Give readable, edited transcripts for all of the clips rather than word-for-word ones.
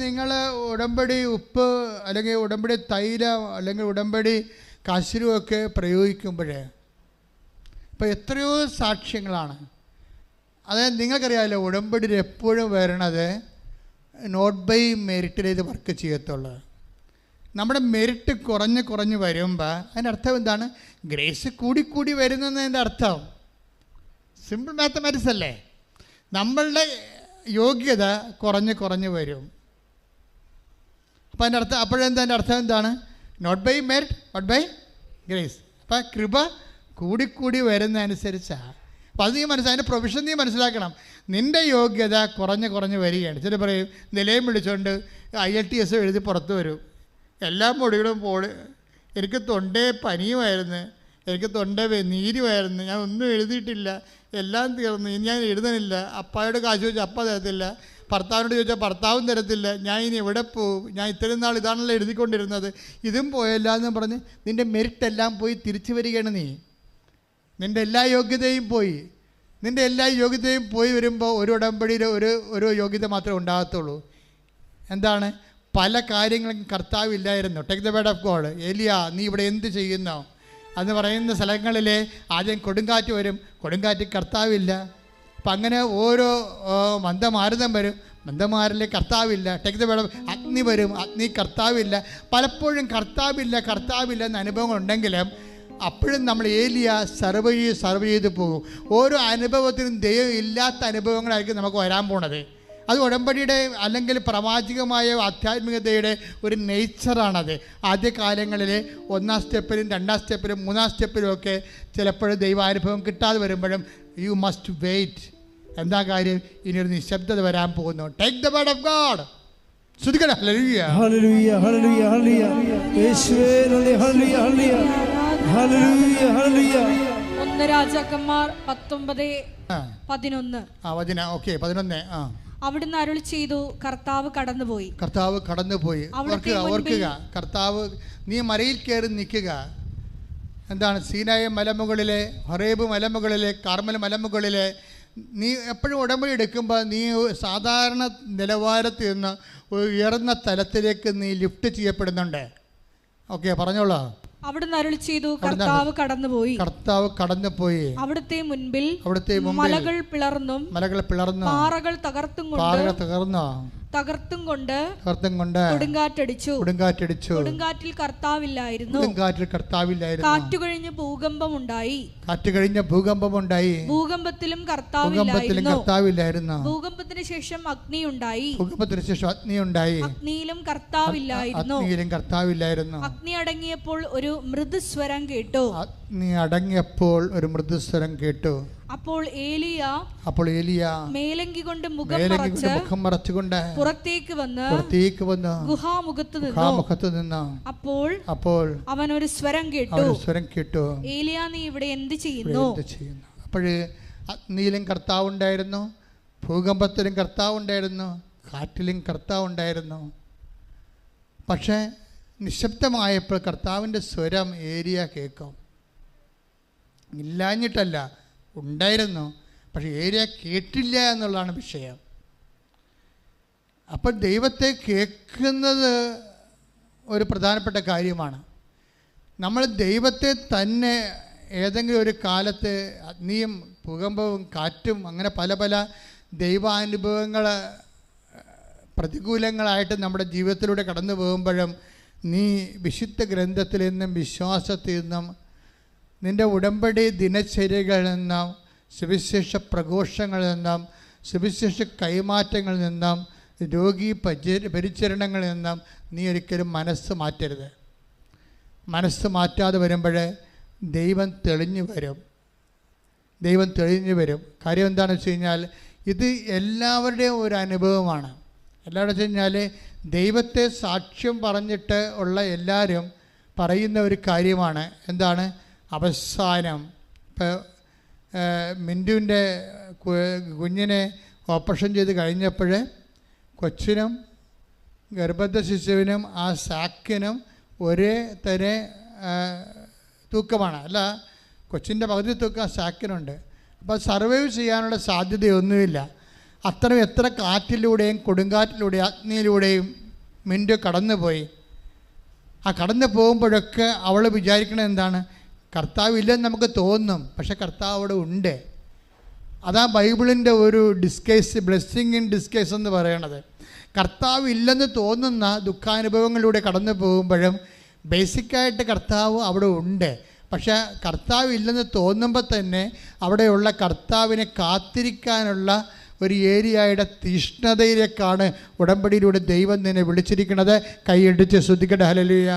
നിങ്ങൾ ഉടമ്പടി ഉപ്പ് അല്ലെങ്കിൽ ഉടമ്പടി തൈലം അല്ലെങ്കിൽ ഉടമ്പടി കശുരുമൊക്കെ പ്രയോഗിക്കുമ്പോഴേ ഇപ്പോൾ എത്രയോ സാക്ഷ്യങ്ങളാണ്. അതായത് നിങ്ങൾക്കറിയാമല്ലോ, ഉടമ്പടിയിൽ എപ്പോഴും വരണത് നോട്ട് ബൈ മെറിറ്റിൽ ഇത് വർക്ക് ചെയ്യത്തുള്ളൂ. നമ്മുടെ മെറിറ്റ് കുറഞ്ഞ് വരുമ്പോൾ അതിൻ്റെ അർത്ഥം എന്താണ്? ഗ്രേസ് കൂടി വരുന്നതിൻ്റെ അർത്ഥം സിമ്പിൾ മാത്തമാറ്റിക്സ് അല്ലേ. നമ്മളുടെ യോഗ്യത കുറഞ്ഞ് വരും. അപ്പോൾ അതിൻ്റെ അർത്ഥം അപ്പോഴെന്താ അതിൻ്റെ അർത്ഥം എന്താണ്? Not by merit, not by grace. അപ്പോൾ കൃപ കൂടി വരുന്നതനുസരിച്ചാണ്. അപ്പോൾ അത് അതിൻ്റെ പ്രൊവിഷൻ നീ മനസ്സിലാക്കണം. നിൻ്റെ യോഗ്യത കുറഞ്ഞ് വരികയാണ്. ചില പറയും നിലയം വിളിച്ചുകൊണ്ട് IELTS എഴുതി പുറത്ത് വരും. എല്ലാ മൊഴികളും എനിക്ക് തൊണ്ടേ പനിയുമായിരുന്നു, എനിക്ക് തൊണ്ട നീരുമായിരുന്നു, ഞാൻ ഒന്നും എഴുതിയിട്ടില്ല, എല്ലാം തീർന്നു, ഇനി ഞാൻ എഴുതണില്ല. അപ്പായോട് കാശ് ചോദിച്ചാൽ അപ്പ തരത്തില്ല, ഭർത്താവിനോട് ചോദിച്ചാൽ ഭർത്താവും തരത്തില്ല, ഞാൻ ഇനി എവിടെ പോവും, ഞാൻ ഇത്രയും നാൾ ഇതാണല്ലോ എഴുതിക്കൊണ്ടിരുന്നത്, ഇതും പോയല്ല എന്ന് പറഞ്ഞ് നിൻ്റെ മെറിറ്റ് എല്ലാം പോയി തിരിച്ചു വരികയാണ്. നിൻ്റെ എല്ലാ യോഗ്യതയും പോയി വരുമ്പോൾ ഒരു ഉടമ്പടിയിൽ ഒരു യോഗ്യത മാത്രമേ ഉണ്ടാകത്തുള്ളൂ. എന്താണ്? പല കാര്യങ്ങളും കർത്താവില്ലായിരുന്നു. Take the word of God. ഏലിയ, നീ ഇവിടെ എന്ത് ചെയ്യുന്നു എന്ന് പറയുന്ന സ്ഥലങ്ങളിൽ ആദ്യം കൊടുങ്കാറ്റ് വരും, കൊടുങ്കാറ്റ് കർത്താവില്ല. അപ്പം അങ്ങനെ ഓരോ മന്ദമാരുതം വരും, മന്ദമാരിലെ കർത്താവില്ല. ടേക്ക് ദ വേർഡ് ഓഫ് അഗ്നി വരും, അഗ്നി കർത്താവില്ല. പലപ്പോഴും കർത്താവില്ല എന്ന അനുഭവങ്ങളുണ്ടെങ്കിലും അപ്പോഴും നമ്മൾ ഏലിയ സർവ് ചെയ്ത് പോകും. ഓരോ അനുഭവത്തിനും ദൈവം ഇല്ലാത്ത അനുഭവങ്ങളായിരിക്കും നമുക്ക് വരാൻ പോണത്. അത് ഉടമ്പടിയുടെ അല്ലെങ്കിൽ പ്രവാചികമായ ആധ്യാത്മികതയുടെ ഒരു നേച്ചറാണത്. ആദ്യകാലങ്ങളിൽ 1ാം സ്റ്റെപ്പിലും 2ാം സ്റ്റെപ്പിലും 3ാം സ്റ്റെപ്പിലും ഒക്കെ ചിലപ്പോഴും ദൈവാനുഭവം കിട്ടാതെ വരുമ്പോഴും യു മസ്റ്റ് വെയിറ്റ്. എന്താ കാര്യം? ഇനിയൊരു നിശബ്ദത വരാൻ പോകുന്നു. Take the word of God. ശ്രദ്ധിക്കണം. ഹല്ലേലൂയ, ഹല്ലേലൂയ, ഹല്ലേലൂയ, ഹല്ലേലൂയ, യേശുവേ നന്ദി, ഹല്ലേലൂയ, ഹല്ലേലൂയ, ഹല്ലേലൂയ, ഹല്ലേലൂയ. 1 രാജാക്കന്മാർ 19:11. ഓക്കേ, 11. അവിടുന്ന് അരുളി ചെയ്തു, കർത്താവ് കടന്നുപോയി. ഓർക്കുക, കർത്താവ് നീ മലയിൽ കയറി നിൽക്കുക. എന്താണ്? സീനായി മലമുകളിലെ, ഹൊറേബ് മലമുകളിലെ, കാർമൽ മലമുകളിലെ നീ എപ്പോഴും ഉടമ്പടി എടുക്കുമ്പോൾ നീ സാധാരണ നിലവാരത്തിൽ നിന്ന് ഉയർന്ന തലത്തിലേക്ക് നീ ലിഫ്റ്റ് ചെയ്യപ്പെടുന്നുണ്ട്. ഓക്കെ, പറഞ്ഞോളൂ. അവിടുന്ന് അരുളി ചെയ്തു, കർത്താവ് കടന്നുപോയി. അവിടുത്തെ മുൻപിൽ മലകൾ പിളർന്നും പാറകൾ തകർത്തും കൊണ്ട് കൊടുങ്കാറ്റടിച്ചു. കൊടുങ്കാറ്റിൽ കർത്താവില്ലായിരുന്നു. കാറ്റു കഴിഞ്ഞ് ഭൂകമ്പമുണ്ടായി. ഭൂകമ്പത്തിലും കർത്താവില്ലായിരുന്നു. ഭൂകമ്പത്തിന് ശേഷം അഗ്നിയുണ്ടായി. അഗ്നിയിലും കർത്താവില്ലായിരുന്നു. അഗ്നി അടങ്ങിയപ്പോൾ ഒരു മൃദുസ്വരം കേട്ടു. അപ്പോൾ ഏലിയ മേലങ്കി കൊണ്ട് മുഖം മറച്ചുകൊണ്ട് പുറത്തേക്ക് വന്ന് ഗുഹാമുഖത്ത് നിന്നു. അപ്പോൾ അവൻ ഒരു സ്വരം കേട്ടു, ഏലിയ, നീ ഇവിടെ എന്ത് ചെയ്യുന്നു? അപ്പോഴ് അഗ്നിയിലും കർത്താവുണ്ടായിരുന്നു, ഭൂകമ്പത്തിലും കർത്താവുണ്ടായിരുന്നു, കാറ്റിലും കർത്താവുണ്ടായിരുന്നു. പക്ഷേ നിശബ്ദമായപ്പോൾ കർത്താവിൻ്റെ സ്വരം ഏലിയ കേൾക്കും. ഇല്ലാഞ്ഞിട്ടല്ല, ഉണ്ടായിരുന്നു, പക്ഷെ ഏലിയ കേട്ടില്ല എന്നുള്ളതാണ് വിഷയം. അപ്പോൾ ദൈവത്തെ കേൾക്കുന്നത് ഒരു പ്രധാനപ്പെട്ട കാര്യമാണ്. നമ്മൾ ദൈവത്തെ തന്നെ ഏതെങ്കിലും ഒരു കാലത്ത് അഗ്നിയും ഭൂകമ്പവും കാറ്റും അങ്ങനെ പല ദൈവാനുഭവങ്ങൾ പ്രതികൂലങ്ങളായിട്ട് നമ്മുടെ ജീവിതത്തിലൂടെ കടന്നു പോകുമ്പോഴും നീ വിശുദ്ധ ഗ്രന്ഥത്തിൽ നിന്നും വിശ്വാസത്തിൽ നിന്നും നിൻ്റെ ഉടമ്പടി ദിനചര്യകളിൽ നിന്നും സുവിശേഷ പ്രഘോഷങ്ങളിൽ നിന്നും സുവിശേഷ കൈമാറ്റങ്ങളിൽ നിന്നും രോഗി പരിചരണങ്ങളിൽ നിന്നും നീ ഒരിക്കലും മനസ്സ് മാറ്റരുത്. മനസ്സ് മാറ്റാതെ വരുമ്പോൾ ദൈവം തെളിഞ്ഞു വരും. കാര്യം എന്താണെന്ന് വെച്ച് കഴിഞ്ഞാൽ ഇത് എല്ലാവരുടെയും ഒരു അനുഭവമാണ്. എല്ലാവരും വെച്ച് കഴിഞ്ഞാൽ ദൈവത്തെ സാക്ഷ്യം പറഞ്ഞിട്ട് ഉള്ള എല്ലാവരും പറയുന്ന ഒരു കാര്യമാണ്. എന്താണ്? അവസാനം ഇപ്പോൾ മിൻറ്റുവിൻ്റെ കുഞ്ഞിനെ ഓപ്പറേഷൻ ചെയ്ത് കഴിഞ്ഞപ്പോൾ കൊച്ചിനും ഗർഭസ്ഥ ശിശുവിനും ആ സാക്കിനും ഒരേ തന്നെ തൂക്കമാണ്. അല്ല, കൊച്ചിൻ്റെ പകുതി തൂക്കം സാക്കിനുണ്ട്. അപ്പോൾ സർവൈവ് ചെയ്യാനുള്ള സാധ്യതയൊന്നുമില്ല. അത്തരം എത്ര കാറ്റിലൂടെയും കൊടുങ്കാറ്റിലൂടെയും അഗ്നിയിലൂടെയും മിൻറ്റു കടന്നുപോയി. ആ കടന്നു പോകുമ്പോഴൊക്കെ അവൾ വിചാരിക്കണത് എന്താണ്? കർത്താവ് ഇല്ലെന്ന് നമുക്ക് തോന്നും, പക്ഷെ കർത്താവ് അവിടെ ഉണ്ട്. അതാ ബൈബിളിൻ്റെ ഒരു ഡിസ്കേസ്, ബ്ലെസ്സിങ് ഇൻ ഡിസ്കേസ് എന്ന് പറയണത്. കർത്താവ് ഇല്ലെന്ന് തോന്നുന്ന ദുഃഖാനുഭവങ്ങളിലൂടെ കടന്നു പോകുമ്പോഴും ബേസിക്കായിട്ട് കർത്താവ് അവിടെ ഉണ്ട്. പക്ഷേ കർത്താവ് ഇല്ലെന്ന് തോന്നുമ്പോൾ തന്നെ അവിടെയുള്ള കർത്താവിനെ കാത്തിരിക്കാനുള്ള ഒരു ഏരിയയുടെ തീഷ്ണതയിലേക്കാണ് ഉടമ്പടിയിലൂടെ ദൈവം നിന്നെ വിളിച്ചിരിക്കുന്നത്. കൈയടിച്ച് ശ്രദ്ധിക്കട്ടെ. ഹല്ലേലൂയ,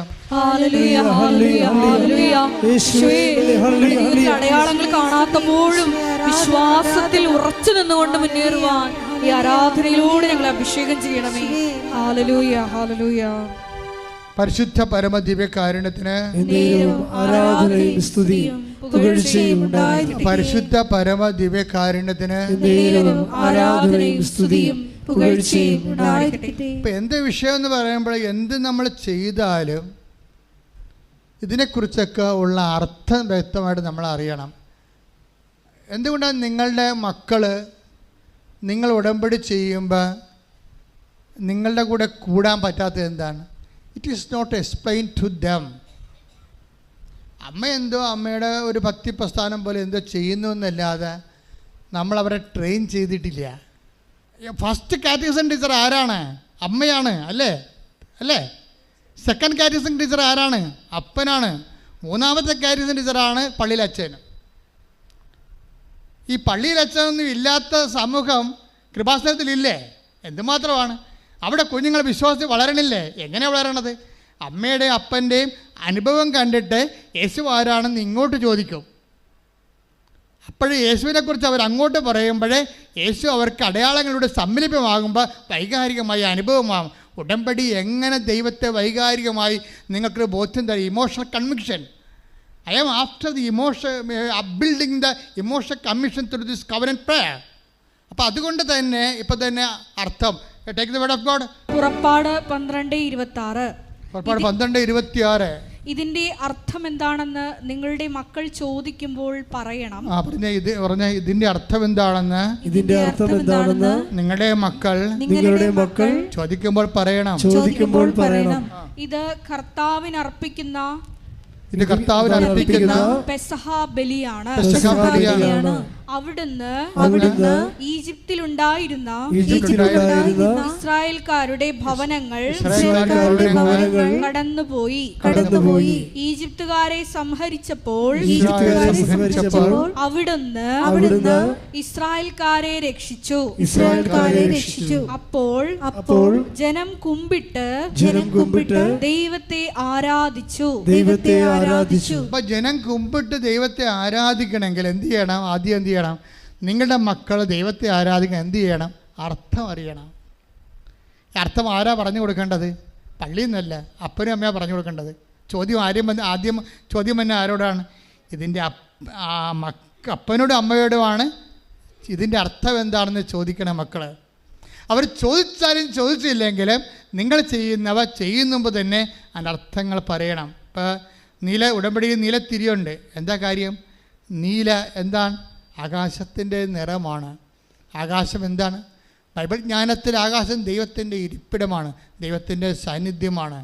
അടയാളങ്ങൾ കാണാത്തപ്പോഴും വിശ്വാസത്തിൽ ഉറച്ചു നിന്നുകൊണ്ട് മുന്നേറുവാൻ ഈ ആരാധനയിലൂടെ ഞങ്ങളെ അഭിഷേകം ചെയ്യണമേ. Hallelujah, hallelujah. പരിശുദ്ധ പരമ ദിവ്യകാരുണ്യത്തിന് ആരാധനയും സ്തുതിയും പുകഴ്ചയും ഉണ്ടായിരിക്കട്ടെ. പരിശുദ്ധ പരമ ദിവ്യകാരുണ്യത്തിന് ആരാധനയും സ്തുതിയും പുകഴ്ചയും ഉണ്ടായിരിക്കട്ടെ. ഇപ്പം എന്ത് വിഷയം എന്ന് പറയുമ്പോൾ എന്ത് നമ്മൾ ചെയ്താലും ഇതിനെക്കുറിച്ചൊക്കെ ഉള്ള അർത്ഥം വ്യക്തമായിട്ട് നമ്മൾ അറിയണം. എന്തുകൊണ്ടാണ് നിങ്ങളുടെ മക്കൾ നിങ്ങൾ ഉടമ്പടി ചെയ്യുമ്പോൾ നിങ്ങളുടെ കൂടെ കൂടാൻ പറ്റാത്തത് എന്താണ്? It is not explain to them. അമ്മ എന്തോ അമ്മയുടെ ഒരു ഭക്തി പ്രസ്ഥാനം പോലെ എന്തോ ചെയ്യുന്നു എന്നല്ലാതെ നമ്മളവരെ ട്രെയിൻ ചെയ്തിട്ടില്ല. ഫസ്റ്റ് കാറ്റഗിസം ടീച്ചർ ആരാണ്? അമ്മയാണ്, അല്ലേ? അല്ലേ? സെക്കൻഡ് കാറ്റഗിസം ടീച്ചർ ആരാണ്? അപ്പനാണ്. മൂന്നാമത്തെ കാറ്റഗിസം ടീച്ചറാണ് പള്ളിയിലച്ഛൻ. ഈ പള്ളിയിലച്ഛനൊന്നും ഇല്ലാത്ത സമൂഹം കൃപാസനത്തിലില്ലേ? എന്തുമാത്രമാണ് അവിടെ കുഞ്ഞുങ്ങൾ വിശ്വാസത്തിൽ വളരണില്ലേ? എങ്ങനെ വളരണത്? അമ്മയുടെയും അപ്പൻ്റെയും അനുഭവം കണ്ടിട്ട് യേശു ആരാണെന്ന് ഇങ്ങോട്ട് ചോദിക്കും. അപ്പോഴേ യേശുവിനെക്കുറിച്ച് അവർ അങ്ങോട്ട് പറയുമ്പോഴേ യേശു അവർക്ക് അടയാളങ്ങളുടെ സമ്മിലിതമാകുമ്പോൾ വൈകാരികമായ അനുഭവമാകും. ഉടമ്പടി എങ്ങനെ ദൈവത്തെ വൈകാരികമായി നിങ്ങൾക്ക് ബോധ്യം തരും? Emotional conviction. I am after the emotion building the emotional commission through this covenant prayer. അപ്പോൾ അതുകൊണ്ട് തന്നെ ഇപ്പോൾ തന്നെ അർത്ഥം take the word of God. പുറപ്പാട് 12:26. പുറപ്പാട് 12:26. ഇതിന്റെ അർത്ഥം എന്താണെന്ന് നിങ്ങളുടെ മക്കൾ ചോദിക്കുമ്പോൾ പറയണം. ഇതിന്റെ അർത്ഥം എന്താണെന്ന് നിങ്ങളുടെ മക്കൾ ചോദിക്കുമ്പോൾ പറയണം. ഇത് കർത്താവിനർപ്പിക്കുന്ന പെസഹ ബലിയാണ്. അവിടുന്ന് ഈജിപ്തിലുണ്ടായിരുന്ന ഇസ്രായേൽക്കാരുടെ ഭവനങ്ങൾ കടന്നുപോയി. ഈജിപ്തുകാരെ സംഹരിച്ചപ്പോൾ അവിടുന്ന് ഇസ്രായേൽക്കാരെ രക്ഷിച്ചു. അപ്പോൾ ജനം കുമ്പിട്ട് ദൈവത്തെ ആരാധിച്ചു. ജനം കുമ്പിട്ട് ദൈവത്തെ ആരാധിക്കണമെങ്കിൽ എന്ത് ചെയ്യണം? ആദ്യം എന്ത് ചെയ്യണം? നിങ്ങളുടെ മക്കൾ ദൈവത്തെ ആരാധിക്കാൻ എന്ത് ചെയ്യണം? അർത്ഥം അറിയണം. അർത്ഥം ആരാ പറഞ്ഞു കൊടുക്കേണ്ടത്? പള്ളിയിൽ നിന്നല്ല, അപ്പനും അമ്മയാണ് പറഞ്ഞു കൊടുക്കേണ്ടത്. ആദ്യം ചോദ്യം തന്നെ ആരോടാണ്? ഇതിൻ്റെ അപ്പനോടും അമ്മയോടുമാണ്. ഇതിൻ്റെ അർത്ഥം എന്താണെന്ന് ചോദിക്കണം മക്കൾ. അവർ ചോദിച്ചാലും ചോദിച്ചില്ലെങ്കിലും നിങ്ങൾ ചെയ്യുന്നുമ്പോൾ തന്നെ അതിൻ്റെ അർത്ഥങ്ങൾ പറയണം. ഇപ്പോൾ ഉടമ്പടിയിൽ നീലത്തിരിയുണ്ട്. എന്താ കാര്യം? നീല എന്താണ്? ആകാശത്തിൻ്റെ നിറമാണ്. ആകാശം എന്താണ്? ബൈബിൾ ജ്ഞാനത്തിൽ ആകാശം ദൈവത്തിൻ്റെ ഇരിപ്പിടമാണ്, ദൈവത്തിൻ്റെ സാന്നിധ്യമാണ്.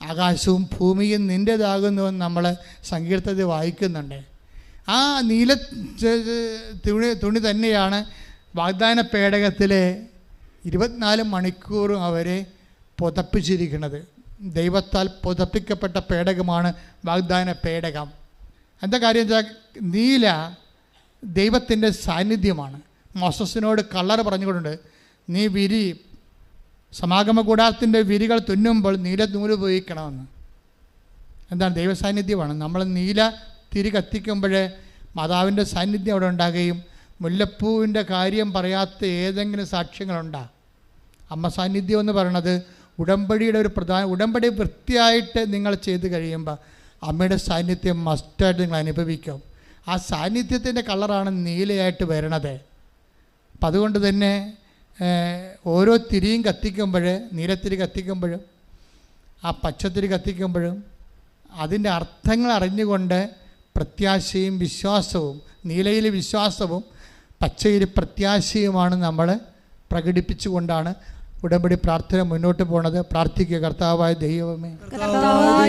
ആകാശവും ഭൂമിയും നിൻ്റേതാകുന്നുവെന്ന് നമ്മൾ സങ്കീർത്തനത്തിൽ വായിക്കുന്നുണ്ട്. ആ നീല തുണി തന്നെയാണ് വാഗ്ദാന പേടകത്തിലെ 24 മണിക്കൂറും അവരെ പുതപ്പിച്ചിരിക്കുന്നത്. ദൈവത്താൽ പുതപ്പിക്കപ്പെട്ട പേടകമാണ് വാഗ്ദാന പേടകം. എന്താ കാര്യം വെച്ചാൽ നീല ദൈവത്തിൻ്റെ സാന്നിധ്യമാണ്. മോസസിനോട് കളർ പറഞ്ഞുകൊണ്ടുണ്ട്, നീ സമാഗമ കൂടാരത്തിൻ്റെ വിരികൾ തുന്നുമ്പോൾ നീല നൂല് ഉപയോഗിക്കണമെന്ന്. എന്താണ്? ദൈവ സാന്നിധ്യമാണ്. നമ്മൾ നീല തിരി കത്തിക്കുമ്പോഴേ മാതാവിൻ്റെ സാന്നിധ്യം അവിടെ ഉണ്ടാകുകയും മുല്ലപ്പൂവിൻ്റെ കാര്യം പറയാത്ത ഏതെങ്കിലും സാക്ഷ്യങ്ങളുണ്ടോ? അമ്മ സാന്നിധ്യം എന്ന് പറയണത് ഉടമ്പടിയുടെ ഒരു ഉടമ്പടി വൃത്തിയായിട്ട് നിങ്ങൾ ചെയ്ത് കഴിയുമ്പോൾ അമ്മയുടെ സാന്നിധ്യം മസ്റ്റായിട്ട് നിങ്ങൾ അനുഭവിക്കും. ആ സാന്നിധ്യത്തിൻ്റെ കളറാണ് നീലയായിട്ട് വരണത്. അപ്പം അതുകൊണ്ട് തന്നെ ഓരോ തിരിയും കത്തിക്കുമ്പോൾ, നീലത്തിരി കത്തിക്കുമ്പോഴും ആ പച്ചത്തിരി കത്തിക്കുമ്പോഴും അതിൻ്റെ അർത്ഥങ്ങൾ അറിഞ്ഞുകൊണ്ട് പ്രത്യാശയും വിശ്വാസവും, നീലയിൽ വിശ്വാസവും പച്ചയൊരു പ്രത്യാശയുമാണ് നമ്മൾ പ്രകടിപ്പിച്ചുകൊണ്ടാണ് ഉടമ്പടി പ്രാർത്ഥന മുന്നോട്ട് പോണത്. പ്രാർത്ഥിക്കുക. കർത്താവായ ദൈവമേ, കർത്താവായ